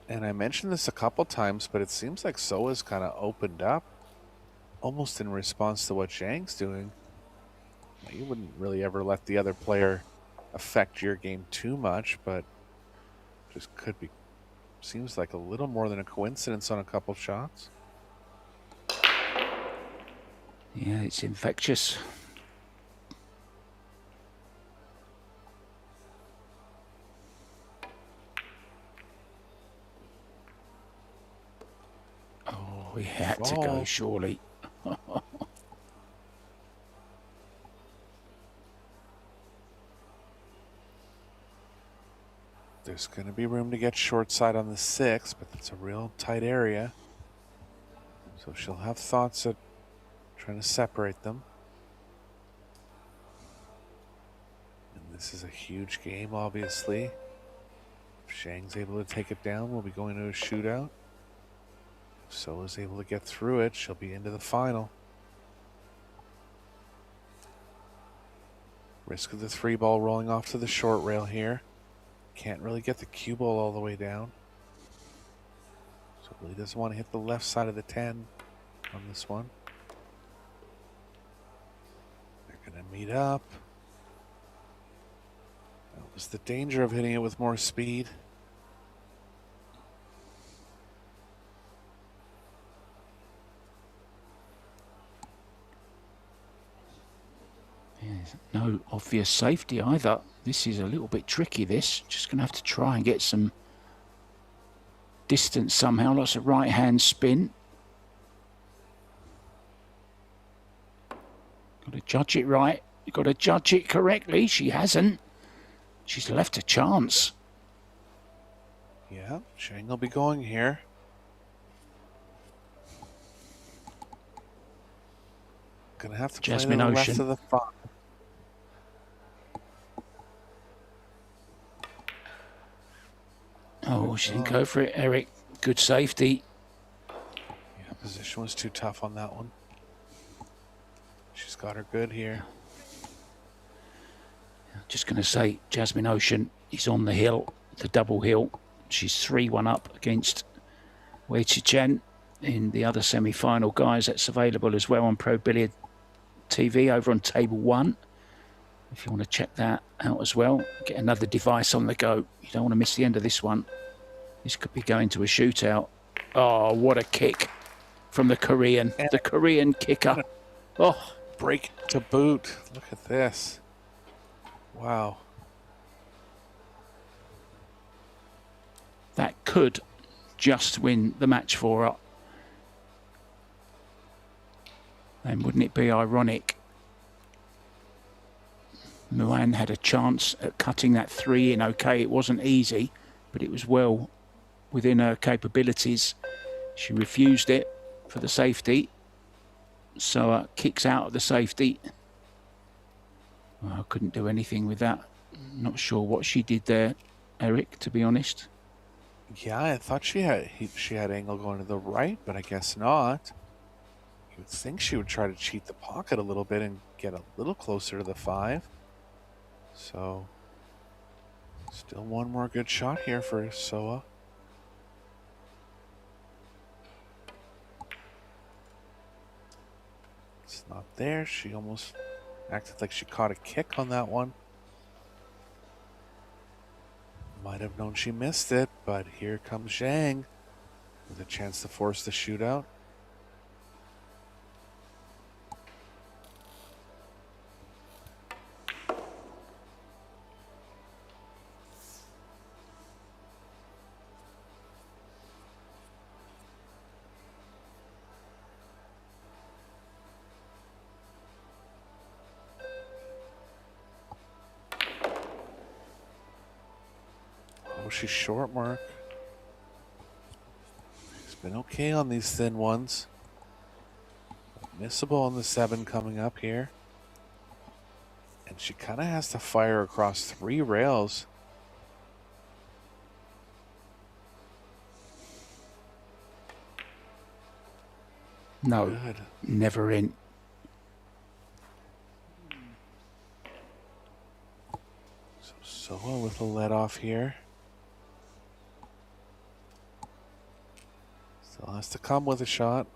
And I mentioned this a couple times, but it seems like Soa's kind of opened up almost in response to what Zhang's doing. You wouldn't really ever let the other player affect your game too much, but just could be. Seems like a little more than a coincidence on a couple shots. Yeah, it's infectious. Oh, we had to go, surely. There's going to be room to get short side on the 6, but it's a real tight area. So she'll have thoughts of trying to separate them. This is a huge game, obviously. If Zhang's able to take it down, we'll be going to a shootout. If Seoa's able to get through it, she'll be into the final. Risk of the 3-ball rolling off to the short rail here. Can't really get the cue ball all the way down. So really doesn't want to hit the left side of the 10 on this one. They're going to meet up. That was the danger of hitting it with more speed. There's no obvious safety either. This is a little bit tricky, this. Just going to have to try and get some distance somehow. Lots of right-hand spin. Got to judge it right. You've got to judge it correctly. She hasn't. She's left a chance. Yeah, Zhang will be going here. Gonna have to Jasmine play to the Ocean. left of the 5. Oh, she didn't go for it, Eric. Good safety. Yeah, position was too tough on that one. She's got her good here. Just going to say, Jasmine Ocean is on the hill, the double hill. She's 3-1 up against Wei Chi-chen in the other semi-final. Guys, that's available as well on Pro Billiard TV over on Table 1. If you want to check that out as well. Get another device on the go. You don't want to miss the end of this one. This could be going to a shootout. Oh, what a kick from the Korean. The Korean kicker. Oh, break to boot. Look at this. Wow. That could just win the match for her. And wouldn't it be ironic? Muyan had a chance at cutting that 3 in. Okay, it wasn't easy, but it was well within her capabilities. She refused it for the safety. So kicks out of the safety. Well, I couldn't do anything with that. Not sure what she did there, Eric, to be honest. Yeah, I thought she had angle going to the right, but I guess not. You would think she would try to cheat the pocket a little bit and get a little closer to the 5. So, still one more good shot here for Seoa. It's not there. She almost acted like she caught a kick on that one. Might have known she missed it, but here comes Zhang with a chance to force the shootout. She's short, Mark. She's been okay on these thin ones. Missable on the 7 coming up here. And she kind of has to fire across 3 rails. No, Good. Never in. So Seoa with a let off here. Still has to come with a shot.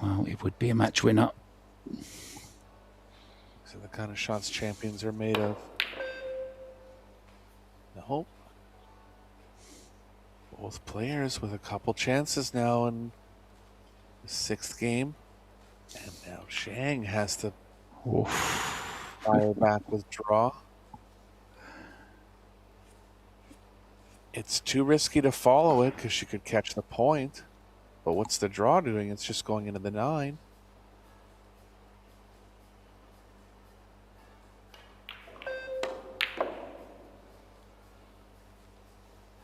Well, it would be a match winner. These are the kind of shots champions are made of. Nope. Both players with a couple chances now in the 6th game. And now Zhang has to fire back with draw. It's too risky to follow it because she could catch the point. But what's the draw doing? It's just going into the 9.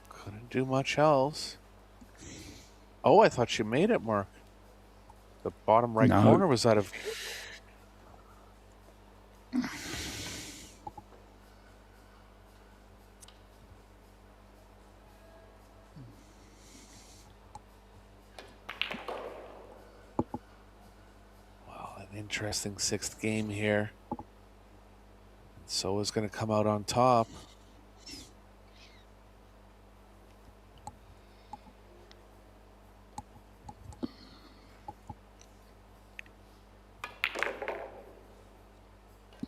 Couldn't do much else. Oh, I thought she made it, Mark. The bottom right corner was out of... Wow, an interesting 6th game here. Seoa's going to come out on top.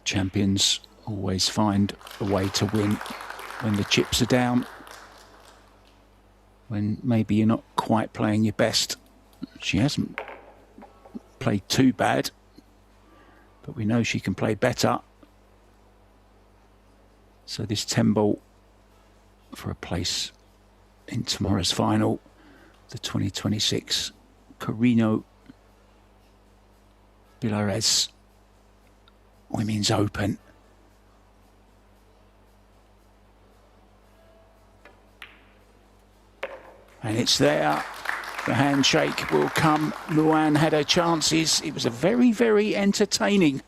Champions always find a way to win when the chips are down, when maybe you're not quite playing your best. She hasn't played too bad, but we know she can play better. So this 10 ball for a place in tomorrow's final, the 2026 Carrinho Billiards Women's Open. And it's there. The handshake will come. Muyan had her chances. It was a very, very entertaining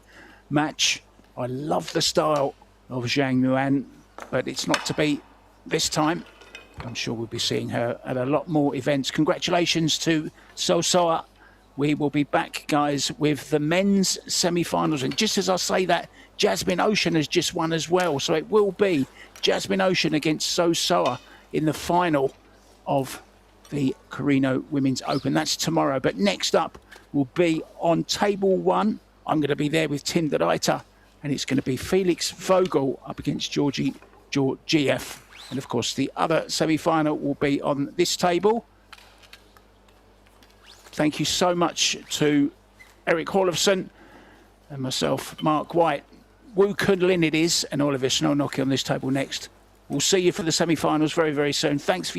match. I love the style of Zhang Muyan, but it's not to be this time. I'm sure we'll be seeing her at a lot more events. Congratulations to Seo Seoa. We will be back, guys, with the men's semi-finals. And just as I say that, Jasmine Ocean has just won as well. So it will be Jasmine Ocean against Seo Seoa in the final of the Carrinho Women's Open. That's tomorrow. But next up will be on table 1. I'm going to be there with Tim Deraita. And it's going to be Felix Vogel up against Georgie Georgiev. And, of course, the other semi-final will be on this table. Thank you so much to Eric Horlofson and myself, Mark White. Woo Kun Lin it is, and Oliver Snownocky on this table next. We'll see you for the semi-finals very, very soon. Thanks for